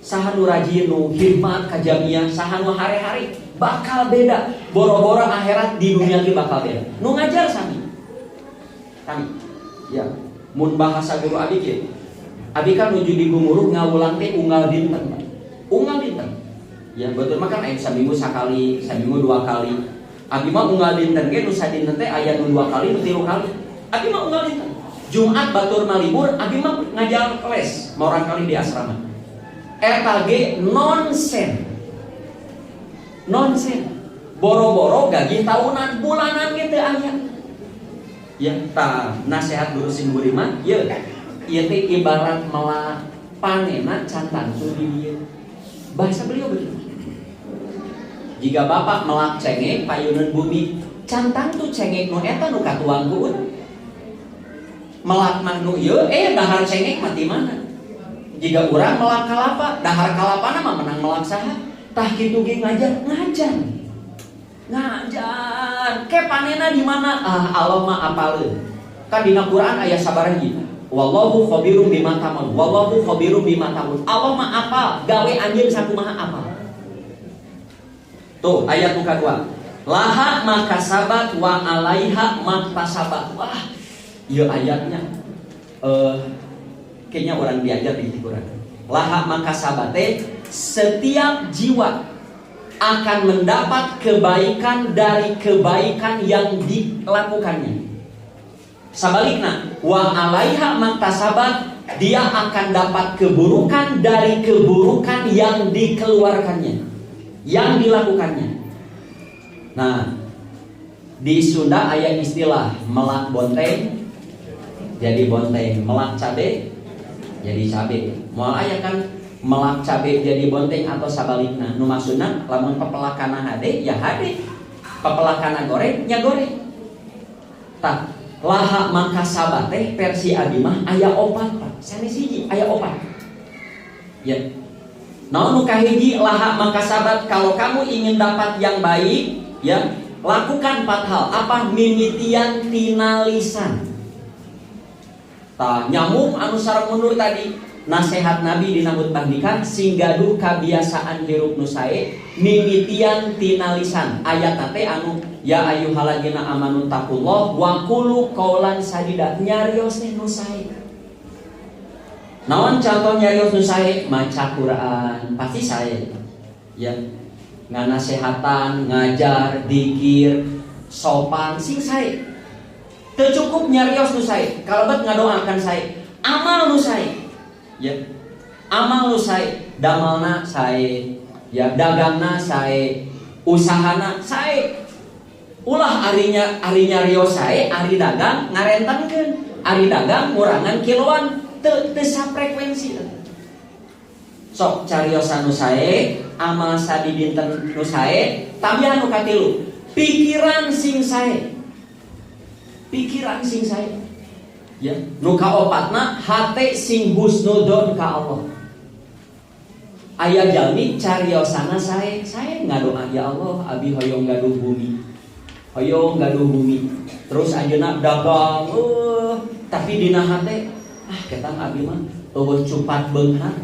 Saha nu rajin nu khidmat ka jamiah, saha nu hari-hari bakal beda. Boro-boro akhirat di dunia ge bakal beda. Nu ngajar sami. Ya, mun bahasa guru abi ge. Abi kan nuju di gumuruh ngawulang teh unggal dinten. Ya, betul mah kan aya saminggu sakali, saminggu 2 kali. Abi mah unggal dinten ge nu sadinten teh aya nu 2 kali, nu 3 kali. Abi mah unggal dinten. Jumat batur malibur, abi mah ngajar les, mau kali di asrama. RKG nonsen, boro-boro gaji tahunan bulanan gitu aya. Ya, nasihat guru sing buri mah, ieu teh ibarat melah panena cantan di dieu. Bahasa beliau begitu. Jika bapak melak cengek payunan bumi, cantan tuh cengek nu eta nu katuang kuun. Melak mah nu ieu dahar cengek mati mana? Jika urang melak kalapa, dahar kalapana mah menang melak saha? Tah kitu ge ngajar. Ke panena di mana? Allah mah apaleun. Kan dina Quran aya sabaraha wallahu khabirum bima ta'malun. Wallahu khabirum bima ta'malun. Allah mah apal, gawe anjeun sakumaha apal. Tuh ayat nu kadua. Laha makasabat wa alaiha maktasabat. Wah, ieu ayatnya kayaknya orang diajar di Quran. Laha makasabate, setiap jiwa akan mendapat kebaikan dari kebaikan yang dilakukannya. Sabalikna, wa alaiha maktasabat, dia akan dapat keburukan dari keburukan yang dikeluarkannya, yang dilakukannya. Nah, di Sunda aya istilah melak bonteng jadi bonteng, melak cabe jadi cabe. Moal aya kan melak cabe jadi bonteng atau sabalikna. Nu maksudna lamun pepelakana hade ya hade, pepelakana goreng nya goreng. Tah, laha makasabat teh versi abi mah aya 4, Pak. Sanes hiji aya 4. Ya. Naon nu kahiji laha makasabat, kalau kamu ingin dapat yang baik, ya, lakukan 4 hal. Apa? Mimitian tina lisan. Nyamuk anu sareng mundur tadi nasihat Nabi dina khutbah sing gaduh kabiasaan hirup nu sae mimitian tina lisan. Ayat teh anu ya ayyuhalladzina amanu taqullah wa qulu qaulan sadida, nyarios teh nu sae. Naon contoh nyarios nu sae? Maca Quran pasti sae. Ya. Nganasehatan, ngajar, dzikir, sopan sing sae. Teu cukup nyarios nu sae, kalebet ngadoakeun sae. Amal nu sae. Ya. Amal nu sae, damalna sae, ya dagangna sae, usahana sae. Ulah ari nyarios sae, ari dagang ngarentenkeun, ari dagang ngurangan kiloan, teu frekuensi. Sok cariosan nu sae, amal sadi dinten nu sae, tambahan nu katilu, pikiran sing sae. Ya, nu kaopatna hate sing husnudon ka Allah. Aya jalmi cariosana saya ngadoa ya Allah abi hoyong gaduh bumi. Hoyong gaduh bumi. Terus ayeuna dagang tapi dina hate ketang abi mah eueuh cupat beunghar.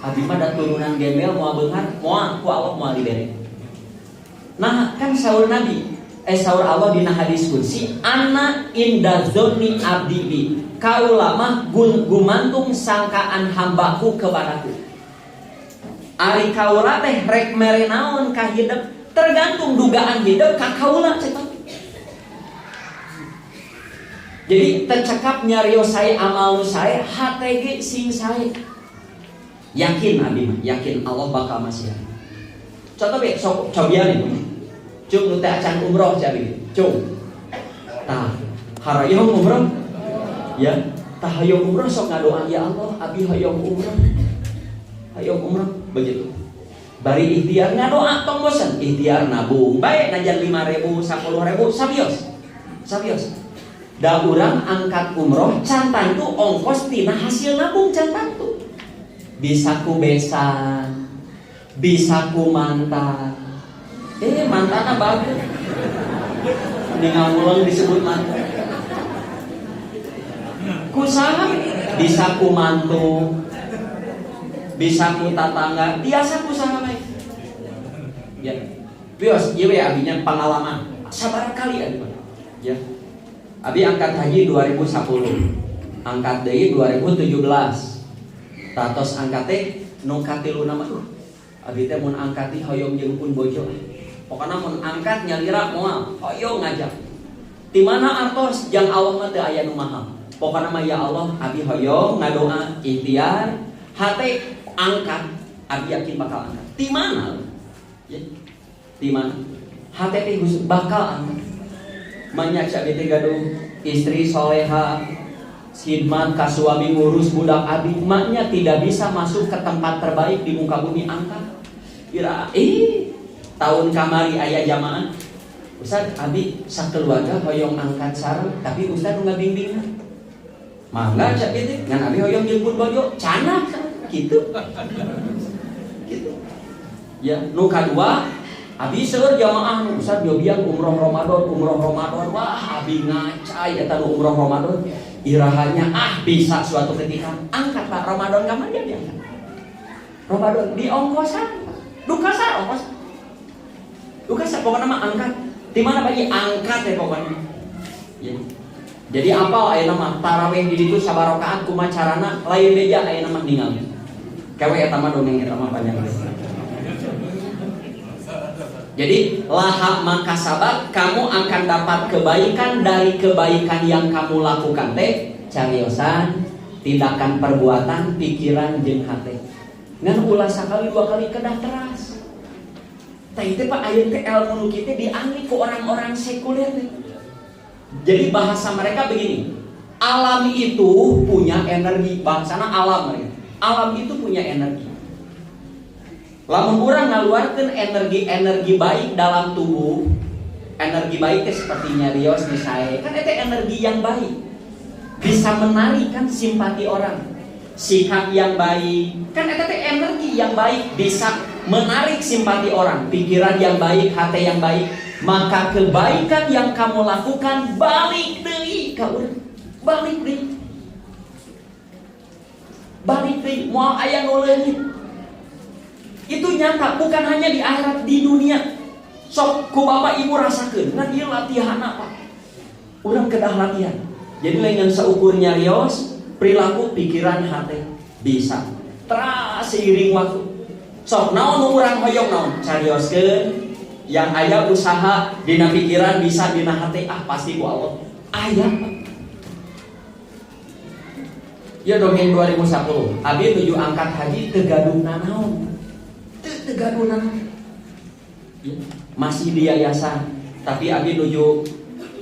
Abi mah da turunan gembel moal beunghar, moal ku Allah moal dibere. Nah, kan saur Nabi saur Allah dina hadis qudsi anna inda dzonni abdi bi kaula mah gumantung sangkaan hambaku kepadaku. Ari kaula teh rek mere naon ka hidup tergantung dugaan hidup ka kaula cenah. Jadi tercekap nyarios saya amal saya HTG sing saya yakin abi mah yakin Allah bakal masih ada. Contoh be sok cobian itu cung nu teh acan umroh jadi cung tah harayong umroh ya tah hayong umroh sok ngadoa ya Allah abi hayong umroh begitu bari ikhtiar ngadoa tong bosen ikhtiar nabung bae najan 5.000 10.000 sabios da urang angkat umroh can tantu ongkos tina hasil nabung can tantu bisa ku besan bisa ku mantan mantanna bagus ningali ulang disebut mantan kusaha bisa ku mantu bisa ku tatangga biasa kusaha bae ya bios ieu ya abinya pengalaman sabar kali ya abi angkat haji 2010 angkat deui 2017 tatos angkat teh nu katiluna mah abi teh mun angkat di hoyong jeung pun bojo pokona mun angkat nyalira moal hoyong ngajak di mana artos jang Allah mah teu aya nu mahal pokona mah ya Allah abi hoyong ngadoa ikhtiar hate angkat abi yakin bakal angkat di mana ya di mana hate teh bakal angkat banyak sak teh gaduh istri soleha khidmat ka suami ngurus budak abi maknya tidak bisa masuk ke tempat terbaik di muka bumi angkat kira tahun kamari aya jamaah Ustaz abi sakeluarga hoyong angkat sareng tapi Ustaz nu ngabimbing mangga cak kitu ngan abi hoyong jeung bojo canak kitu ya nu kadua abi seueur jamaah nu Ustaz nyobian umroh Ramadan wah abi ngacai eta nu umroh Ramadan irahanya bisa suatu ketika angkat Pak Ramadan kamari dia diangkat Ramadan di ongkosan dukasa pokoknya mah angkat di mana bagi angkat ya pokoknya ya. Jadi apa aya nama tarawih di ditu sabarakaat kumaha carana lain beja aya nama ningali kewe eta mah dongeng eta mah panjang. Jadi laha maka sabar kamu akan dapat kebaikan dari kebaikan yang kamu lakukan teh cariosan tindakan perbuatan pikiran jeung hate ngan ulah sakali dua kali kedah teras teh teh Pak aya teh ilmu nu kitu dianggi ku orang-orang sekuler teh. Jadi bahasa mereka begini alam itu punya energi bahasana alam mereka alam itu punya energi. Lamun urang ngaluarkeun energi baik dalam tubuh, energi baik teh seperti nyarios misalnya, kan itu energi yang baik, bisa menarik kan simpati orang, sikap yang baik, kan itu energi yang baik bisa menarik simpati orang, pikiran yang baik, hati yang baik, maka kebaikan yang kamu lakukan balik deui ka urang, balik deui, moal aya nu leungit. Itu nyata bukan hanya di akhirat di dunia. Sok ku bapak ibu rasakeun ngan ieu latihan apa? Urang kedah latihan. Jadi lain saukur nyarios perilaku pikiran hati bisa. Teras seiring waktu. Sok naon urang hoyong naon carioskeun yang aya usaha dina pikiran bisa dina hati pasti ku Allah. Aya. Ya dongeng 2010. Abi nuju angkat haji teu gaduh naon. Tegadunan ya, masih di yayasan tapi abi nuju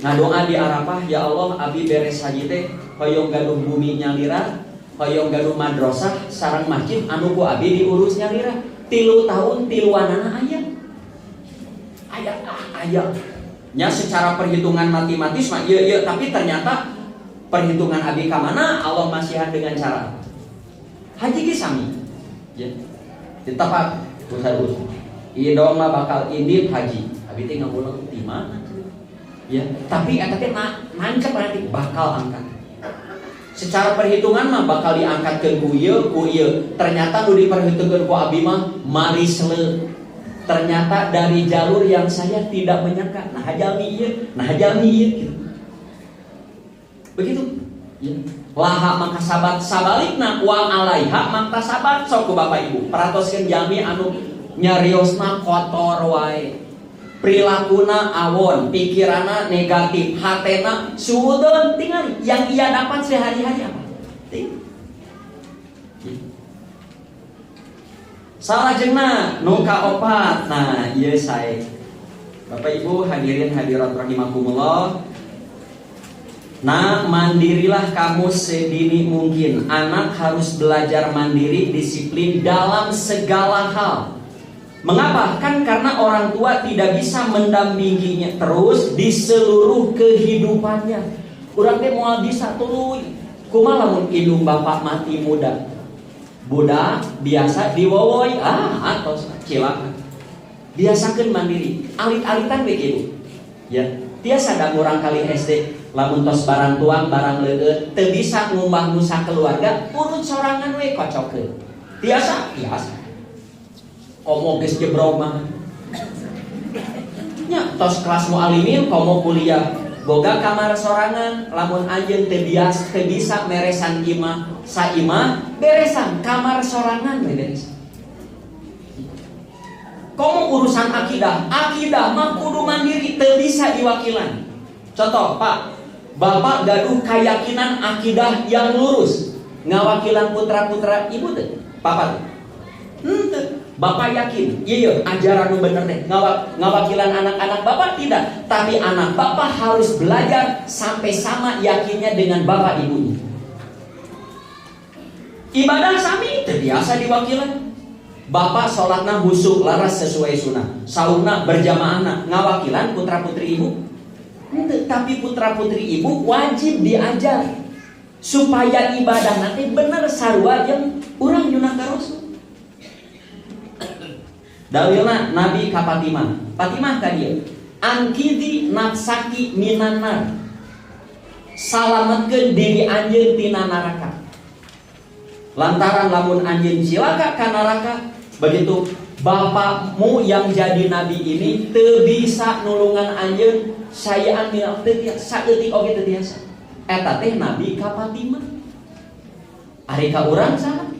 ngadoa di Arafah ya Allah abi beres haji teh hoyong gaduh bumi nyalira hoyong gaduh madrasah sareng masjid anu ku abi diurus nyalira 3 tahun 3 aya nya secara perhitungan matematis mah iya tapi ternyata perhitungan abi ka mana Allah masihan dengan cara haji ge sami ya ditepat terus ieu dong mah bakal indit haji abi teh ngamulang di mana ya tapi eta teh nancep nanti bakal angkat secara perhitungan mah bakal diangkatkeun ku ieu ternyata nu diperhitungkeun ku abi mah marisle ternyata dari jalur yang saya tidak menyangka nah jalmi ieu gitu. Begitu ya. Laha maka sabat sabalikna wa alaiha maka sabat sok ku bapak ibu paratoskeun jalmi anu nyariosna kotor wae perilakuna awon pikiranna negatif hatena suudon tinggal yang ia dapat sehari-hari apa salah jengna nu kaopat nah ieu sae bapak ibu hadirin hadirat rahimakumullah. Nah, mandirilah kamu sedini mungkin. Anak harus belajar mandiri, disiplin dalam segala hal. Mengapa? Kan karena orang tua tidak bisa mendampinginya terus di seluruh kehidupannya. Urang teh moal bisa tuluy. Kumaha lamun indung bapak mati muda. Budak biasa diwowoy, atos cilaka. Biasakeun mandiri. Alit-alitan we kitu. Ya, tiasa da urang kali SD. Lamun tos barang tuang barang leueut teu bisa ngumbah nusa keluarga urut sorangan we kocokeun biasa komo geus jebrog mah nya tos kelas mualimin komo kuliah boga kamar sorangan lamun anjeun teu bisa meresan imah saimah beresan kamar sorangan we beresan komo urusan akidah mah kudu mandiri teu bisa diwakilan contoh Pak Bapak gaduh keyakinan akidah yang lurus ngawakilan putra-putra ibu teh papa teh bapak yakin iya ajaran nu bener teh ngawakilan anak-anak bapak tidak tapi anak bapak harus belajar sampai sama yakinnya dengan bapak ibunya ibadah sami terbiasa diwakilan bapak sholatna husuk laras sesuai sunnah saumna berjamaahna ngawakilan putra-putri ibu tapi putra-putri ibu wajib diajar supaya ibadah nanti benar sarua yang urang nyunah ka Rasul. Dalilna Nabi ka Fatimah ka dieu. Angkidi nafsaki minan nar. Salametkeun diri anjeun tina neraka. Lantaran lamun anjeun cilaka ka neraka, begitu bapakmu yang jadi nabi ini teu bisa nulungan anjeun sayaan minal teu saeutik oge teu tiasa eta teh nabi ka Fatimah ari ka urang saha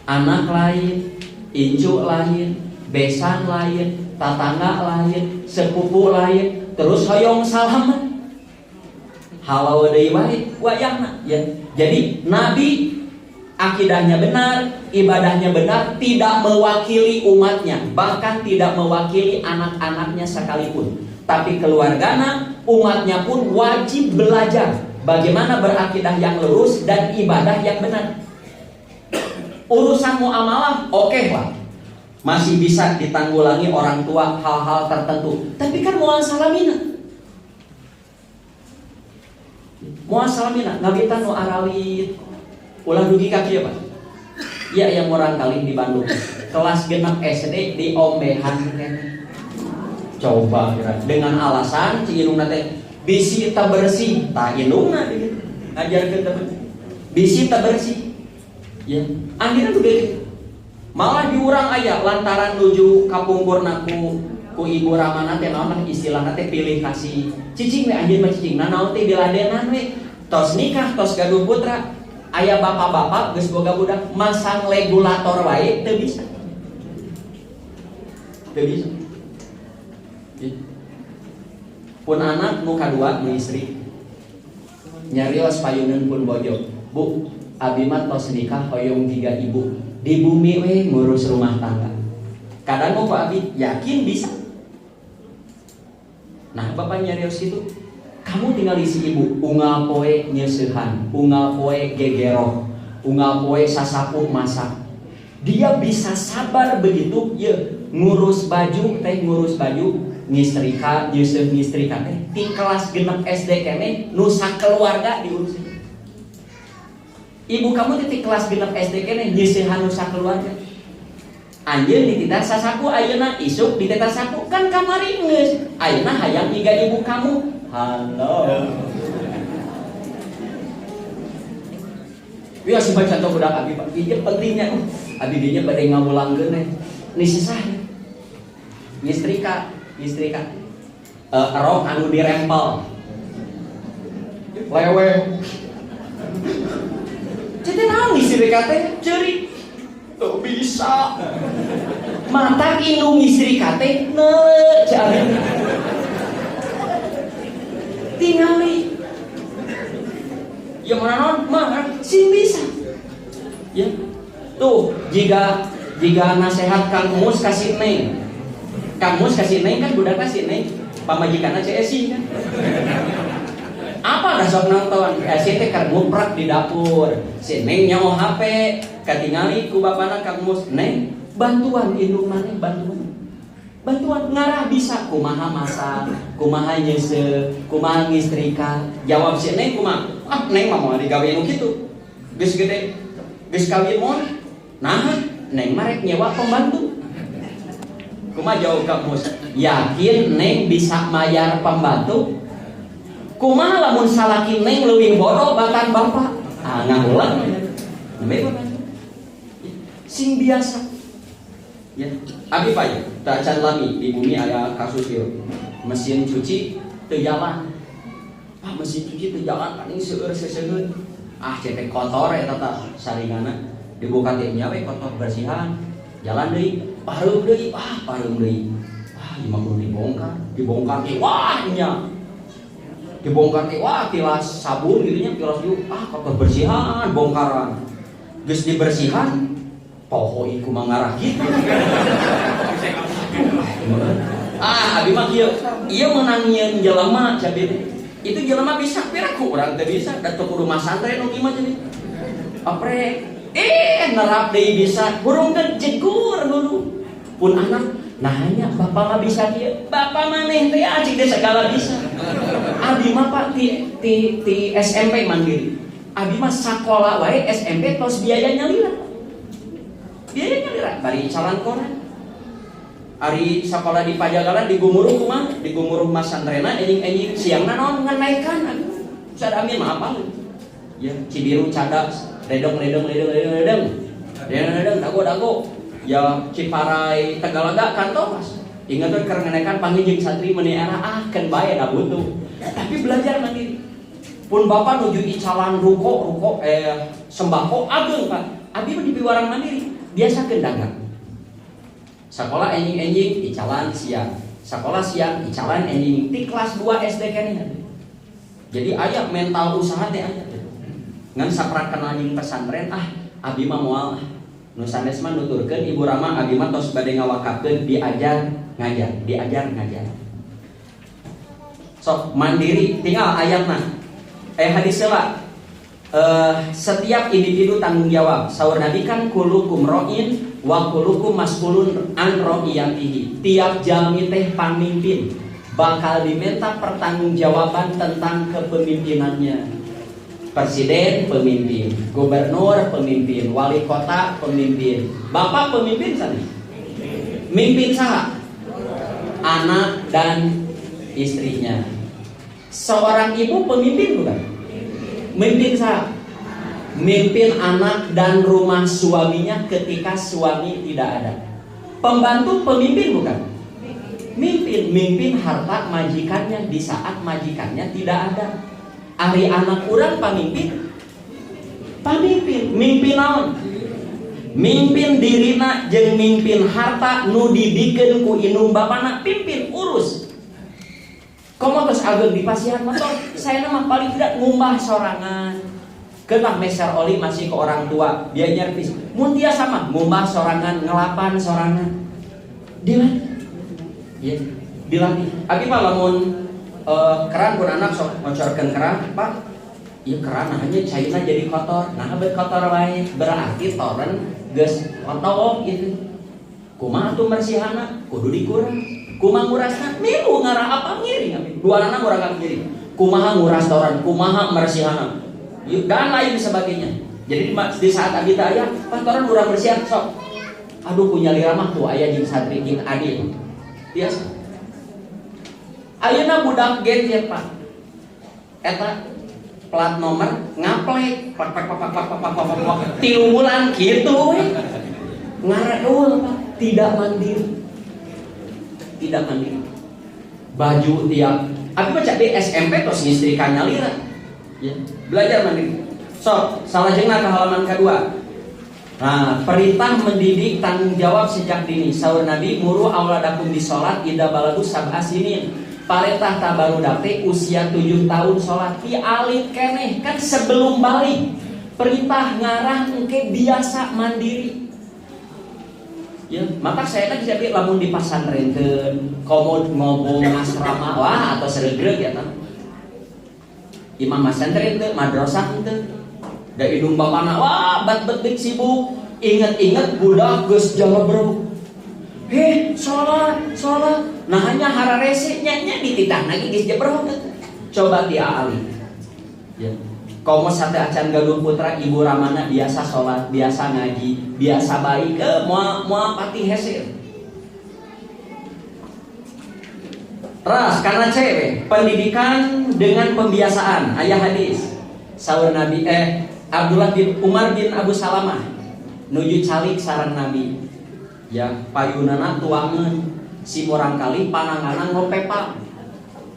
anak lain incu lain besan lain tatangga lain sepupu lain terus hoyong salamet halau deui wae wayahna ya jadi nabi akidahnya benar, ibadahnya benar, tidak mewakili umatnya, bahkan tidak mewakili anak-anaknya sekalipun. Tapi keluarganya, umatnya pun wajib belajar bagaimana berakidah yang lurus dan ibadah yang benar. Urusan muamalah, oke lah, masih bisa ditanggulangi orang tua hal-hal tertentu. Tapi kan mual salamina, ngabitan nu arawit. Ulah dugi kaki apa? Ya yang orang kali di Bandung kelas genap SD di ombehan coba kira dengan alasan ci indungna teh bisi teu bersih tah indungna gitu ngajarkeun teh bisi teu bersih ya akhirnya dugi malah diurang aya lantaran nuju kapungkurna ku ibu ramana teh naon istilahna teh pilih kasih cicing we anjeun mah cicing naon teh diladenan we tos nikah tos gaduh putra aya bapak-bapak geus boga budak masang regulator wae teu bisa. Pun anak nu kadua nu istri nyarios payuneun pun bojo. Bu, abi mah tos nikah hoyong 3 ibu. Di bumi we ngurus rumah tangga. Kadang mau abi yakin bisa. Nah, bapak nyarios itu kamu tinggal isi ibu, unggal poe nyeusehan, unggal poe gegerok, unggal poe sasapu masak. Dia bisa sabar begitu, ya ngurus baju, ngistrika Yusuf ngistrika teh di kelas genep SD kene nusa keluarga diurusin. Ibu kamu di kelas genep SD kene nyeusehan nusa keluarga. Anjeun dititah sasaku ayeuna isuk dititah saku kan kamari geus. Ayeuna hayang iga ibu kamu. Halo. Ya si baca contoh budak abi Pak. Ieu pentingnya. Abi dinya bade ngawulangkeun teh. Nisah. Ngistrika. Rok anu dirempel. Lewe. Jadi nangis ngistrika teh ceuri. Tuh bisa. Mata indung ngistrika teh neuleuh cari. Tingali. Ya mana sih bisa. Ya. Tuh, jika nasehat Kang Mus kasih Neng. Kang Mus kasih Neng kan budak kasih Neng. Pamajikanna CSI kan. Apa dah sok nonton? Si teh keur nguprak di dapur. Si Neng nyawa HP, katingali ku bapana Kang Mus. Neng, bantuan indung maneh bantuan ngarah bisa kumaha masak, kumaha nyeuseut, kumaha ngistrika. Jawab si Neng kumaha? Neng mah moal digawe nu kitu. Geus gede, geus kawin moal. Nah, Neng mah rek nyewa pembantu. Kumaha jawab Kang Mus? Yakin Neng bisa mayar pembantu? Kumaha lamun salaki Neng leuwih bodoh batan bapak? Ngahulang. Nembe pembantu. Sing biasa. Ya, abi paya, tak can lami di bumi aya kasus ieu. Mesin cuci teu jalan. Pak mesin cuci teu jalan paling seueur sesegeun. Cetek kotor eta tah saringana. Dibuka teh nya we kotor bersihan. Jalan deui, pareum deui, pareum deui. Ieu mah kudu dibongkar teh wah nya. Dibongkar teh wah tilas sabun gitu nya, tilas yuk, kotor bersihan, bongkaran. Geus dibersihan poho iku mangarah gitu. Abi mah ieu menangieun jelema cabe. Itu jelema bisa piraku urang teh bisa datuk kudu masantren nu kieu jadi. Aprek nerap deui bisa. Burung teh jegur dulu. Pun anak nahanya bapak mah bisa kieu. Bapak maneh teh acik teh segala bisa. Abi mah Pak ti SMP mandiri. Abi mah sakola wae SMP tos biayanya lila. Biayanya lira, bari calan koran. Ari sakola di Pajagalan di Gumuruh kumaha? Di Gumuruh Mas Santrena enjing siangna naon nganaikan. Sada amin mah apal. Ya, Cibiru cadas, ledeng dago. Ya Ciparai Tegalaga kantos. Ingat keur nganaikan panggih santri meuni era keun bae da butuh. Tapi belajar mandiri. Pun bapak nuju icalan ruko sembako ageung Pak. Abi mah di piwarang mandiri. Biasa dagang. Sekolah enjing icalan siang. Sekolah siang icalan enjing di kelas 2 SD kene. Jadi aya mental usaha teh aya. Ngan saprakan anjing pesantren abi mah moal nu sanes mah nuturkeun Ibu Rama abi mah tos bade ngawakafkeun diajar ngajar. Sok mandiri tinggal ayatna. Hadis heula. Setiap individu tanggung jawab. Saur Nabi kan kulukum ro'in wa kulukum mas'ulun an ro'iyatihi. Tiap jalmi teh pamimpin bakal diminta pertanggungjawaban tentang kepemimpinannya. Presiden pemimpin, gubernur pemimpin, wali kota pemimpin. Bapak pemimpin sana. Mimpin saha? Anak dan istrinya. Seorang ibu pemimpin bukan? Mimpin saha? Mimpin anak dan rumah suaminya ketika suami tidak ada. Pembantu pemimpin bukan? Mimpin harta majikannya di saat majikannya tidak ada. Ari anak urang pamimpin. Mimpin naon? Mimpin dirina jeung mimpin harta nu dibikeun ku indung bapana, pimpin urus. Komo tos ageng di pasihan motor, saya mah paling tidak ngumbah sorangan. Kenah meser oli masih ke orang tua, dia nyervis. Mun dia sama, ngumbah sorangan, ngelapan sorangan. Dilatih. Ya, dilatih. Abi mah lamun keran pun anak sok ngocorkeun keran, Pak. Ieu keran hanya cairna jadi kotor. Nah, kotor wae berarti toren geus kotor gitu. Kumaha tuh bersihana? Kudu dikurang. Kumaha ngurasna milu ngarah apa ngiring abi. Dua anak urang ngiring. Kumaha nguras toran, kumaha meresihana. Dan lain sebagainya. Jadi di saat abi aya, toran urang bersihan sok. Aduh punya liramah tuh aya jeung satri jeung adil. Biasa. Ayeuna budak gen ya Pak. Eta plat nomor ngaplek pak 3 bulan gitu we. Ngareul Pak, tidak mandiri. Tidak mandiri. Baju tiap abi baca di SMP tos ngistrikan nyalira. Ya, belajar mandiri. So, salajengna ke halaman kedua. Nah, perintah mendidik tanggung jawab sejak dini. Saur Nabi, muru auladakum di sholat ida baladu sab'a sinin. Paretah tabarudak teh usia 7 tahun sholat fi alif keneh kan sebelum balik. Perintah ngarah engke biasa mandiri. Ya, maka saya kan jadi lamun di pasantrenkeun, komod ngobong asrama wah atau seregreg ya kan. Imam pasantren teh madrasah teh. Da hidung bapana wah bat-betik sibuk. Ingat-ingat budak geus jalabrog. Sholat. Nah hanya hararese nya dititah lagi geus jalabrog. Coba dia ali. Ya. Komo sate acan galuh putra ibu ramana biasa sholat, biasa ngaji, biasa baik moal pati hese. Ras karena cewek pendidikan dengan pembiasaan ayah hadis. Saur Nabi Abdullah bin Umar bin Abu Salamah nuju calik sareng Nabi. Ya, payunana tuangeun si murang kali pananganan ngopepan.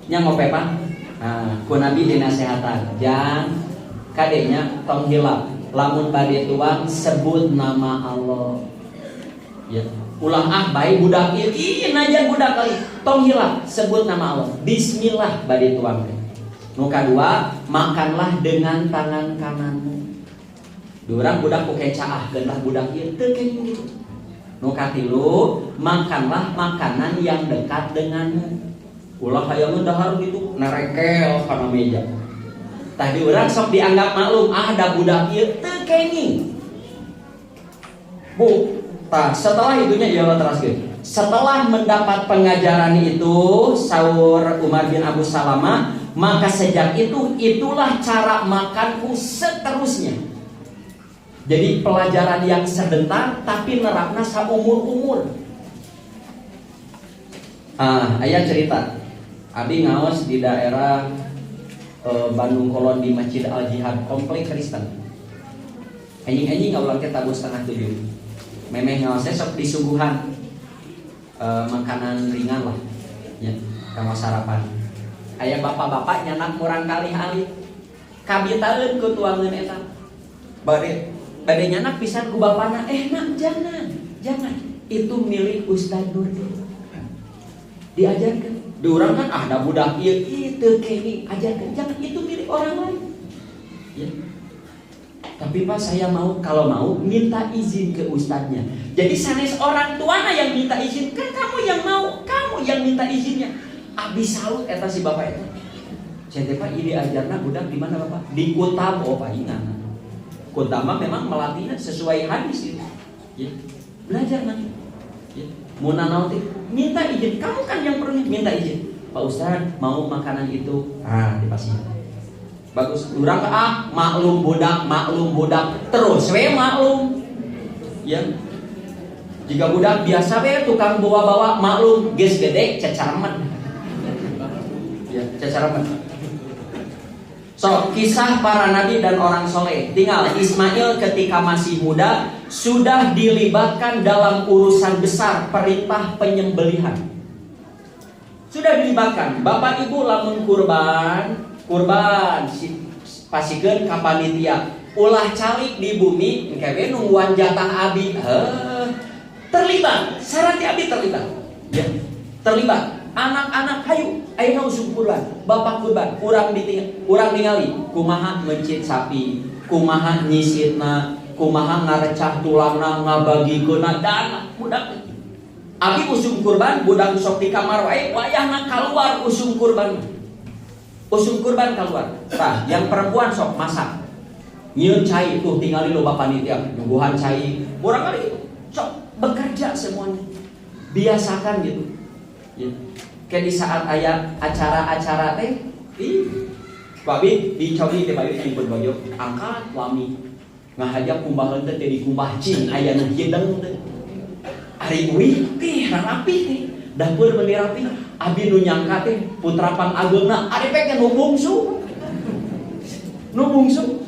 Nya ngopepan. Nah, ku Nabi dinasehatan, "Jang, kadenya tong hilap. Lamun bade tuang sebut nama Allah." Ya, ulah bae budak ieu najan budak kali. Tong hilap sebut nama Allah. Bismillah bade tuang teh. Nu kadua, makanlah dengan tangan kananmu. Durang budak poke caah geunlah budak ieu teu kenging gitu. Nu katilu, makanlah makanan yang dekat denganmu. Ulah hayang dahar gitu narekel kana meja. Tadi urang sok dianggap maklum, da budak ieu teu kenging. Bu, setelah itunya dia teraskeun. Setelah mendapat pengajaran itu, saur Umar bin Abu Salamah, maka sejak itu itulah cara makanku seterusnya. Jadi pelajaran yang sebentar tapi nerapna saumur-umur. Aya cerita. Abi ngaos di daerah Bandung Kolon di Masjid Al Jihad komplek Kristen. Anjing-anjing ngaulang ke tabu 6:30. Memeh ngaosnya sok disuguhan makanan ringan lah. Ya, kanggo sarapan. Aya bapak-bapak nyanak murang kali alih. Kabitaeun ku tuangeun eta. Bade nyanak pisan ku bapana, nak jangan. Itu milik Ustaz Nurdin. Diajarkan. Diurang kan ada budak ieu teu kenging, ajarkan. Jangan itu milik orang lain. Ya. Tapi Pak saya kalau mau minta izin ke ustadznya. Jadi sanes orang tuana yang minta izin, kan kamu yang mau, kamu yang minta izinnya. Abi salut eta si bapak eta. Saya Pak ide ajarna budak di mana Bapak? Di Kutab, oh palingan. Kutab memang melatihnya sesuai hadis itu. Ya. Belajar nanti. Ya. Munanaw minta izin, kamu kan yang perlu minta izin. Pak Ustadz mau makanan itu, dipasih. Bagus, urang maklum budak terus we maklum. Ya. Jika budak biasa we tukang bawa-bawa maklum geus gede cecaramet. Ya, cecaramet. So, kisah para nabi dan orang soleh. Tinggal Ismail ketika masih muda sudah dilibatkan dalam urusan besar perintah penyembelihan. Sudah dilibatkan. Bapak ibu lamun kurban pasikeun ka panitia. Ulah calik di bumi engke nungguan jatah abi. Terlibat. Sarati abi terlibat. Ya, terlibat. Anak-anak hayu ayeuna usum kurban, bapak kurban, urang ningali kumaha mencit sapi, kumaha nyisitna, kumaha ngarecah tulangna ngabagikeunna dan budak. Abi usum kurban, budak sok di kamar wae, wayahna kaluar usum kurban. Usum kurban keluar. Tah, yang perempuan sok masak. Nyieun cai tuh tingali loba panitia, nyungguhan cai. Urang kali sok bekerja semuanya. Biasakan gitu. Ya. Kayak di saat aya acara-acara teh, babi dicobi teh babi nyimpen bojo, angkat wami. Ngahaja kumbaheun teh di kumbah cing aya nu hideng teh. Ari uwi teh rapi teh. Dapur meni rapi, abi nu nyangka teh putra pang ageuna ari pek nu bungsu. Nu bungsu.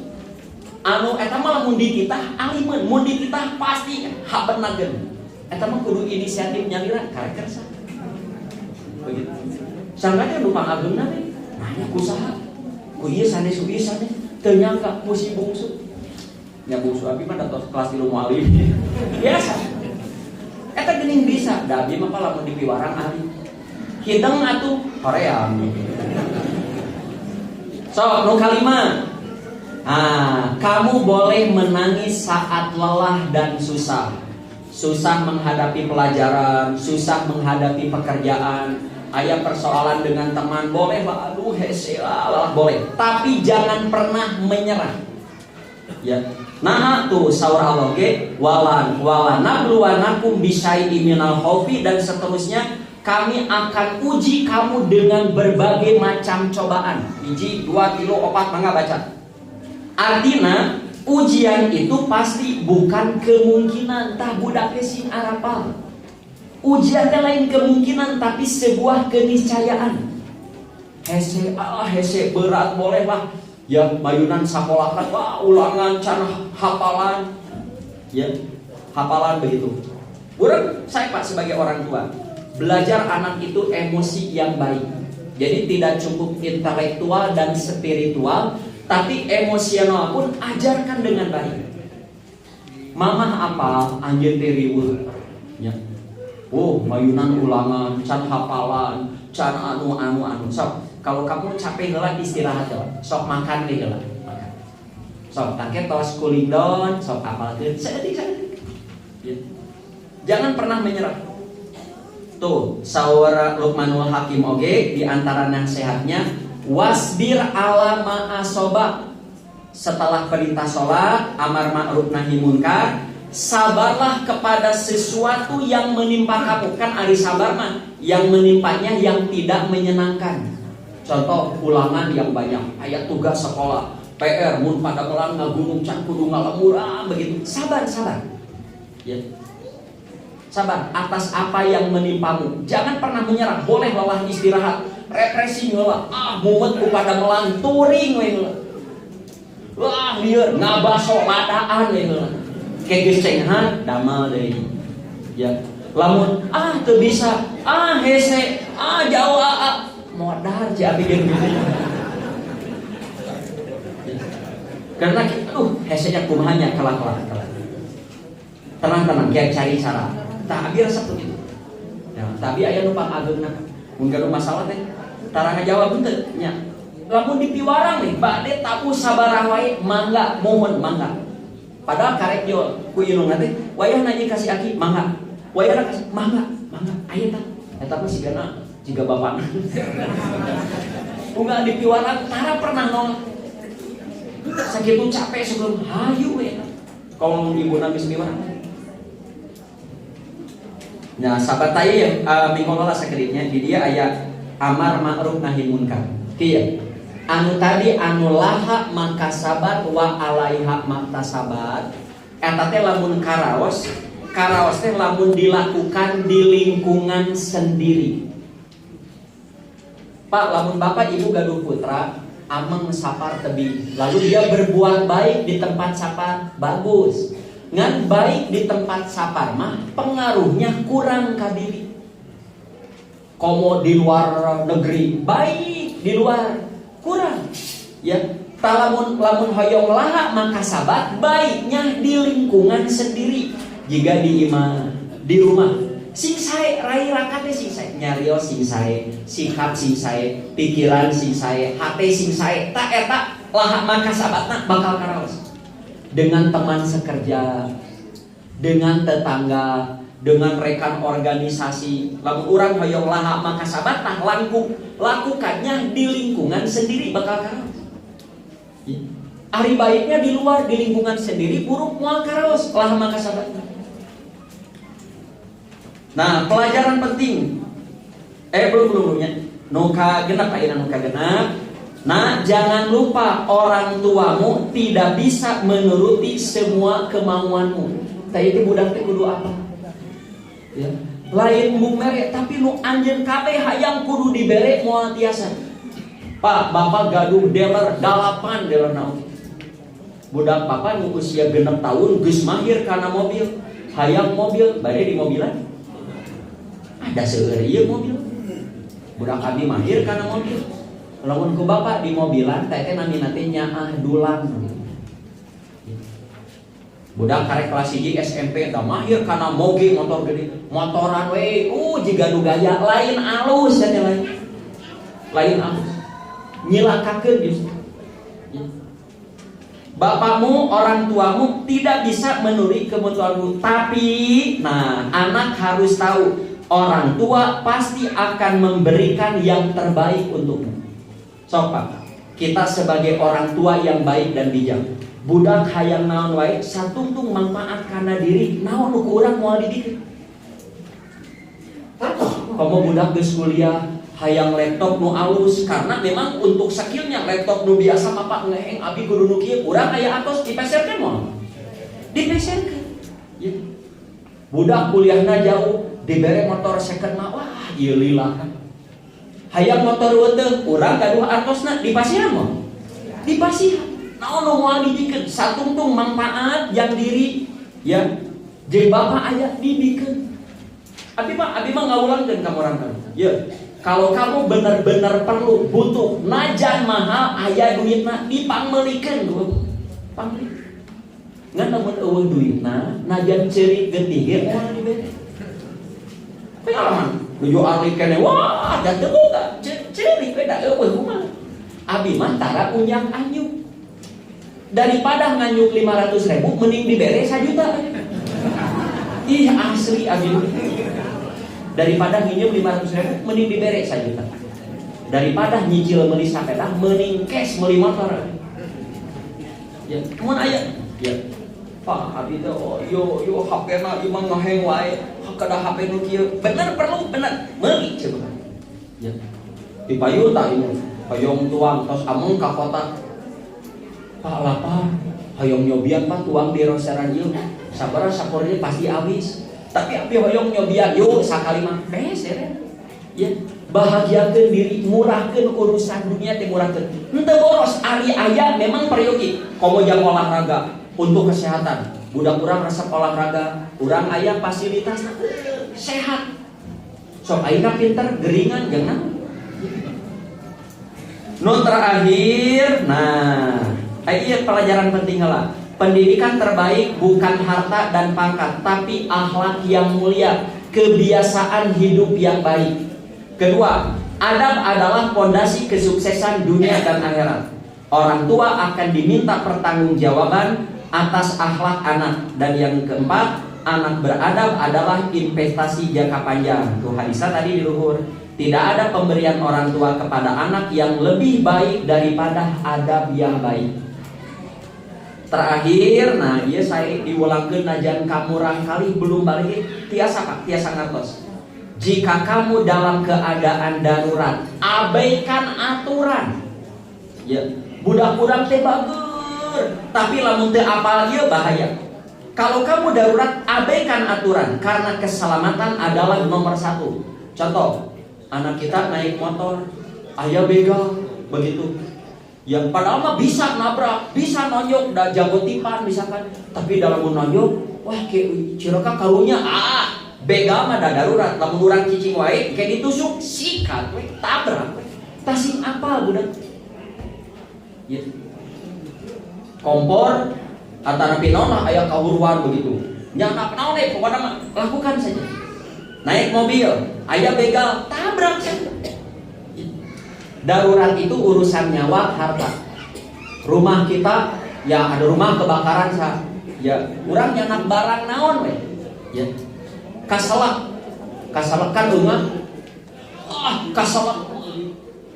Anu eta mah lamun dititah alimeun, mun dititah pasti habenakeun. Eta mah kudu inisiatif nyalira karek kersa. Begitu. Sangkanya nu pang ageuna teh nanya kusaha. Ku ieu sanes ku ieu sanes teu nyangka musi bungsu. Nya bungsu abi mah datos kelas 3 mualim. Biasa. Eta geuning bisa, da abi mah lamun dipiwarang ari. Hideng atuh hoream. So, nu kalima. Kamu boleh menangis saat lelah dan susah. Susah menghadapi pelajaran, susah menghadapi pekerjaan. Aya persoalan dengan teman, boleh lah, aduh hese lah, boleh. Tapi jangan pernah menyerah. Ya. Nah tuh saur Allah ge walan nabluwanakum bisyai'in minal khaufi dan seterusnya. Kami akan uji kamu dengan berbagai macam cobaan. 1, 2, 3, 4 mangga baca. Artinya ujian itu pasti bukan kemungkinan, tah budak sing arapal. Ujian lain kemungkinan tapi sebuah keniscayaan. Hese berat boleh lah. Ya mayunan sakolahan wah ulangan can hafalan. Ya, hafalan begitu. Urang saya Pak sebagai orang tua, belajar anak itu emosi yang baik. Jadi tidak cukup intelektual dan spiritual, tapi emosional pun ajarkan dengan baik. Mama apa anjeun teh riweuh. Ya. Oh, mayunan ulangan, can hafalan, can anu. Sok, kalau kamu capek heula istirahat heula. Sok makan deui heula. Makan. Sok tangke tos cooling down, sok hafalkeun saeutik. Ya. Jangan pernah menyerah. Tuh, saura Luqmanul Hakim oge di antara nasihatnya wasbir ala ma asoba. Setelah perintah sholat, amar ma'ruf nahi munkar, sabarlah kepada sesuatu yang menimpa kamu. Kan ari sabar mah yang menimpanya yang tidak menyenangkan. Contoh ulangan yang banyak, aya tugas sekolah, PR mun pada melang ngagunung can kudu ngalemur begitu. Sabar. Ya. Sabar atas apa yang menimpamu. Jangan pernah menyerah. Boleh lelah istirahat, refreshing heula. Mumet kepada melang touring we heula. Wah, lieur ngabaso ladaan we heula. Kegeus cenghar damel deui. Ya. Lamun teu bisa, hese, jauh modar si abi geus gitu. Karena hese nya kumahanya kalah. Tenang, kiai cari cara. Tah abi resep begitu. Ya, tapi aya nu pangageuna. Mun gaduh masalah teh tara ngajawab henteu nya. Lamun dipiwarang nih, bade tapu sabaraha wae mangga momen mangga. Padahal karek jual ku ilungna teh wayah nanya kasih aki mangga. Wayahna kasih mangga. Aya tah. Eta mah sigana jiga bapakna. Unggal dipiwarang tara pernah nolak. Sakitu capek sebelum hayu we. Kalau ibuna geus piwarang. Nah, sahabat saya yang minggola sakeditnya di dia ayat amar ma'ruf nahi munkar. Kieu. Anu tadi anu laha maka sabat wa alaiha maktasabat. Eta teh lamun karaos teh lamun dilakukan di lingkungan sendiri. Pak, lamun bapak ibu gaduh putra, ameng sapar tebing, lalu dia berbuat baik di tempat sapar bagus. Ngan baik di tempat sapar mah pengaruhnya kurang ka diri. Komo di luar negeri baik, di luar kurang. Ya, lamun hoyong laha maka sabat baiknya di lingkungan sendiri. Jika di rumah sing sae rai rakate sing sae, nyarios sing sae, sikap sing sae, pikiran sing sae, hate sing sae, tak eta laha maka sabatna bakal karaos. Dengan teman sekerja, dengan tetangga, dengan rekan organisasi. Lamun urang hoyong laha maka sabat tah lakukannya di lingkungan sendiri bakal karaos. Ya. Ari baiknya di luar di lingkungan sendiri, buruk moal karaos laha maka sabat. Nah, pelajaran penting belum nuka genap ayeuna nuka genap. Nah, jangan lupa orang tuamu tidak bisa menuruti semua kemauanmu. Tah itu budak teh kudu apa? Ya. Lain embung mere tapi nu anjeun kabeh hayang kudu dibere moal tiasa. Pak, bapak gaduh dealer dalapan dealer naon. Budak bapak nu usia 6 tahun geus mahir kana mobil. Hayang mobil, bade di mobilan. Ada seueur ieu mobil. Budak kami mahir kana mobil. Lamun ku bapak di mobilan teh nami teh nyaah dulang. Budak karek kelas 1 SMP da mahir kana moge motor gede. Motoran we, jiga nu gaya lain alus cenah lain alus. Nyilakakeun gitu. Bapakmu, orang tuamu tidak bisa menuruti kebutuhanmu, tapi nah anak harus tahu orang tua pasti akan memberikan yang terbaik untukmu. Sopak, kita sebagai orang tua yang baik dan bijak. Budak hayang naon wae satungtung manfaat kana diri, naon nu urang moal dididik. Kamu budak geus kuliah, hayang laptop nu alus karena memang untuk skillnya laptop nu biasa bapak ngeheng abi kudu nu kieu, urang aya atos dipeserkeun moal. Dipeserkeun. Ya. Budak kuliahna jauh, dibere motor second mah wah ieu lila kan. Hayang motor weuteuh, urang gaduh artosna dipasihan moal. Dipasihan. Naon nu moal didikeun satungtung manfaat yang diri ya. Jeung bapak aya didikeun. Abi mah ngawulangkeun ka urang kan. Ya. Kalau kamu benar-benar perlu butuh najan mahal aya duitna dipangmelikeun ku. Pangmelikeun. Ngan lamun eueuh duitna najan ceurik getih ge moal dibere. Pengalaman nuju ahli kene wah da teu boga ceurik we da eueuh kumaha. Abi mah tara unjang anyuk. Daripada nganyuk 500.000 mending dibere 1 juta. Ih asli abi. Daripada nginjem 500.000 mending dibere 1 juta. Daripada nyicil meuli sapeda mending cash meuli motor. Ya, mun aya. Ya. Pak, abi teh yo HP-na ieu mah ngaheng wae. Kada HP nu kieu. Bener perlu bener. Meuli coba. Ya. Dipayun tah ieu. Hoyong tuang tos amung ka kota. Pak lapar. Hoyong nyobian Pak tuang di roseran ieu. Sabaraha sakurnya pasti habis. Tapi abi hoyong nyobian yuk sakali mah beres ya. Bahagiakeun diri, murahkeun urusan dunia teh murahkeun. Henteu boros ari aya memang peryogi. Komo jang olahraga untuk kesehatan. Budak urang resep olahraga, urang aya fasilitasna sehat. Sok ayeuna pinter geringan jeung naon. Nu terakhir, nah, ieu pelajaran penting heula. Pendidikan terbaik bukan harta dan pangkat, tapi akhlak yang mulia, kebiasaan hidup yang baik. Kedua, adab adalah fondasi kesuksesan dunia dan akhirat. Orang tua akan diminta pertanggungjawaban atas akhlak anak. Dan yang keempat, anak beradab adalah investasi jangka panjang. Tuh hadisnya tadi di luhur. Tidak ada pemberian orang tua kepada anak yang lebih baik daripada adab yang baik. Terakhir, nah iya saya diulangkeun najan kamu rangkali belum balik tiasa Pak, tiasa ngartos. Jika kamu dalam keadaan darurat, abaikan aturan. Ya, budak-budak teh bager, tapi lamun teu apal ieu bahaya. Kalau kamu darurat, abaikan aturan karena keselamatan adalah nomor 1. Contoh, anak kita naik motor, aya begal, begitu. Yang padahal mah bisa nabrak, bisa nonyok, da jago tipan misalkan. Tapi dalam nonyok, wah kayak ciraka karunya begal mah da darurat. Lamun urang cicing wae kayak ditusuk sikat we, tabrak we. Tasing apa budak? Ya. Kompor antara pinaon aya kahuruan begitu. Nyana naon we pokona mah lakukan saja. Naik mobil, aya begal, tabrak saja. Darurat itu urusan nyawa harta. Rumah kita ya ada rumah kebakaran sah. Ya, urang nyanak barang naon we. Ya. Kasalak kan rumah. Kasalak.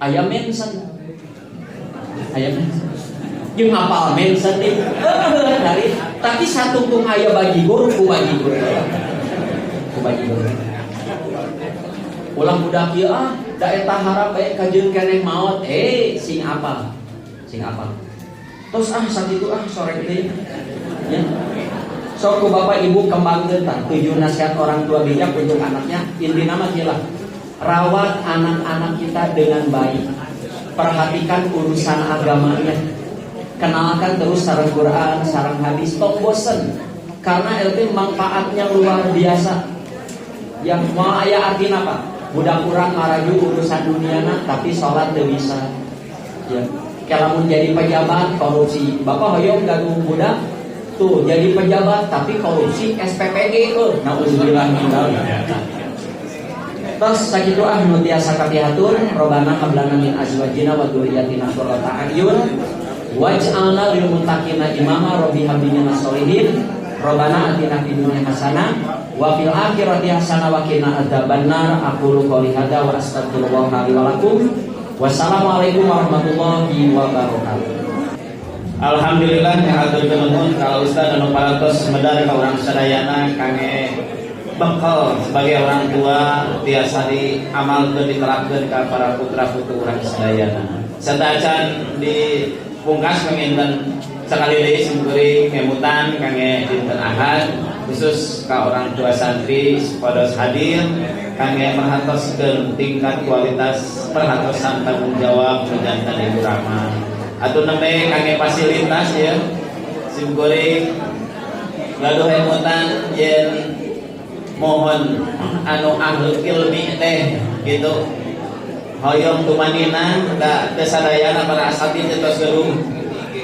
Aya mensen. Aya mensen. Jeung hafal mensen teh. Dari tapi satungtung aya bajigur ku bajigur. Ku bajigur. ulang budak ieu da eta harap bae kajeun keneh maot. Sing apa? Tos sakitu sore deui. Ya. So ku bapak ibu kembangkeun tah 7 nasihat orang tua bijak untuk anaknya. Intina mah kieu lah. Rawat anak-anak kita dengan baik. Perhatikan urusan agamanya. Kenalkan terus sareng Quran, sareng hadis, tok bosen. Karena itu manfaatnya luar biasa. Yang mau aya artina apa? Budak urang ngaraju urusan duniana tapi sholat teu bisa. Ya. Kalau jadi pejabat korupsi, bapak hoyong gaduh budak tuh jadi pejabat tapi korupsi SPPG nauzubillah min dzalik. Terus sakitu nu tiasa kapihatur robana hablana min azwajina wa dzurriyyatina qurrata a'yun waj'alna lil muttaqina imama rabbi hablina sholihin robana atina fid dunya hasanah wa fil akhirati hasanah wa qina adzabannar. Aqulu qouli hadza wa astaghfirullah li wa lakum. Wassalamualaikum warahmatullahi wabarakatuh. Alhamdulillah hatur nuhun kalau Ustaz anu parantos medar ka urang sadayana kangge bekal sebagai orang tua tiasa diamalkeun diterapkeun ka para putra-putri urang sadayana. Sarta acan dipungkas panginten sakali deui simkuring ngemutan kangge dinten Ahad khusus ka orang tua santri supados hadir kangge merhatoskeun tingkat kualitas perhatosan tanggung jawab jantan ibu Rama. Atau nembe kangge fasilitas ya simkuring gaduh emutan yen mohon anu ahli ilmi teh gitu hoyong tumanina da sadayana para asatid tos gedung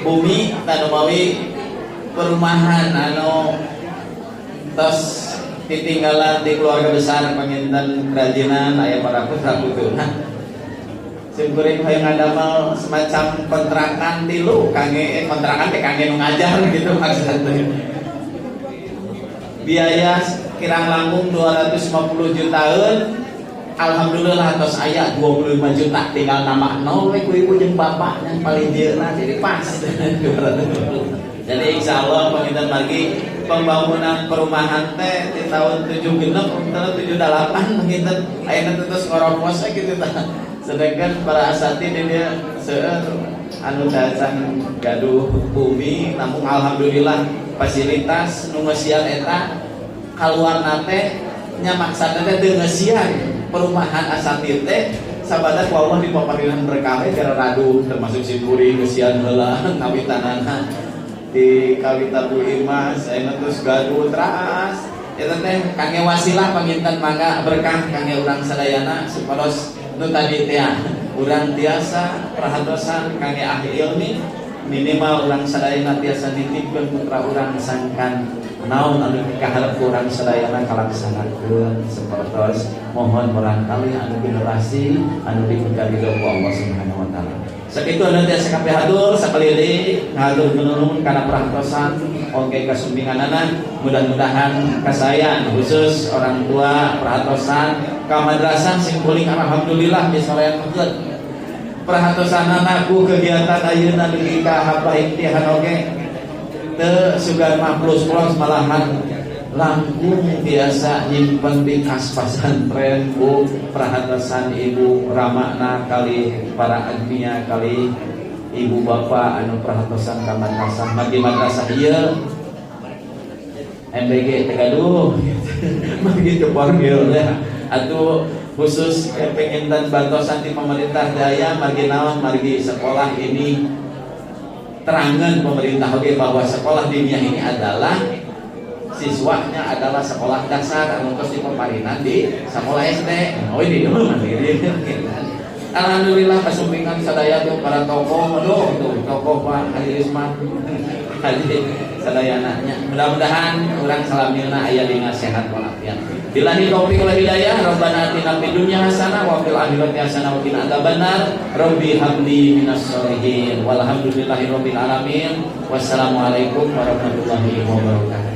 bumi tanu mawi perumahan anu tos ditinggalan di keluarga besar panginten kerajinan aya para putra-putrina. Simkuring hoyong ngadamel semacam kontrakan tilu kangge kontrakan teh kangge nu ngajar gitu maksudnya. Biaya kirang langkung 250 jutaan. Alhamdulillah tos aya 25 juta tinggal nama nol we ku ibu jeung bapak yang paling dieuna jadi pas. Jadi insyaallah panginten margi pembangunan perumahan teh di tahun 76 atau 78 panginten ayeuna terus ngoropos gitu tah. Sedangkan para asatid dia seueur anu dacan gaduh bumi namun alhamdulillah fasilitas nu ngeusian eta kaluarna teh nya maksana teh teu ngeusian perumahan asatid teh sabada ku Allah di paparihan berkah gara radu termasuk simkuring ngeusian heula ngawitanana di Kawitabul Imas ayeuna terus gaduh teras eta teh kangge wasilah panginten mangga berkah kangge urang sadayana supados nu tadi teh urang tiasa perhatosan kangge ahli ilmi minimal urang sadayana tiasa nitipkeun putra urang sangkan naon anu kaharep urang sadayana kalaksanakeun sapertos mohon barangkali anu generasi anu dipegari ku Allah Subhanahu wa taala. Sakitu anu tiasa kapihatur sakali deui ngatur nuhun kana perhatosan oge kasumbinganana mudah-mudahan kasayan khusus orang tua perhatosan ka madrasah simkuring alhamdulillah disoleankeun perhatosan anakku kegiatan ayeuna dugi ka hafal imtihan oge teu sugan mah plus malahan langkung biasa nyimpen di kas pesantren ku perhatosan ibu ramakna kali para agninya kali ibu bapak anu perhatosan ka madrasah magi madrasah ieu MBG Tegaduh magi kepanggil ya atuh khusus penginten bantosan di pemerintah daya margi naon margi sekolah ini terangan pemerintah oge bahwa sekolah diniyah ini adalah siswanya adalah sekolah dasar anu tos dipaparinan di sekolah SD. Oh ini mandiri. Alhamdulillah kasumpingan sadaya tuh para tokoh tuh tokoh Pak Haji Isman Haji sadayananya. Mudah-mudahan urang salamilna aya dina sehat walafiat. Billahi taufiq wal hidayah. Rabbana atina fid dunya hasanah wa fil akhirati hasanah wa qina adzabannar. Rabbi habli minas sholihin. Walhamdulillahirabbil alamin. Wassalamualaikum warahmatullahi wabarakatuh.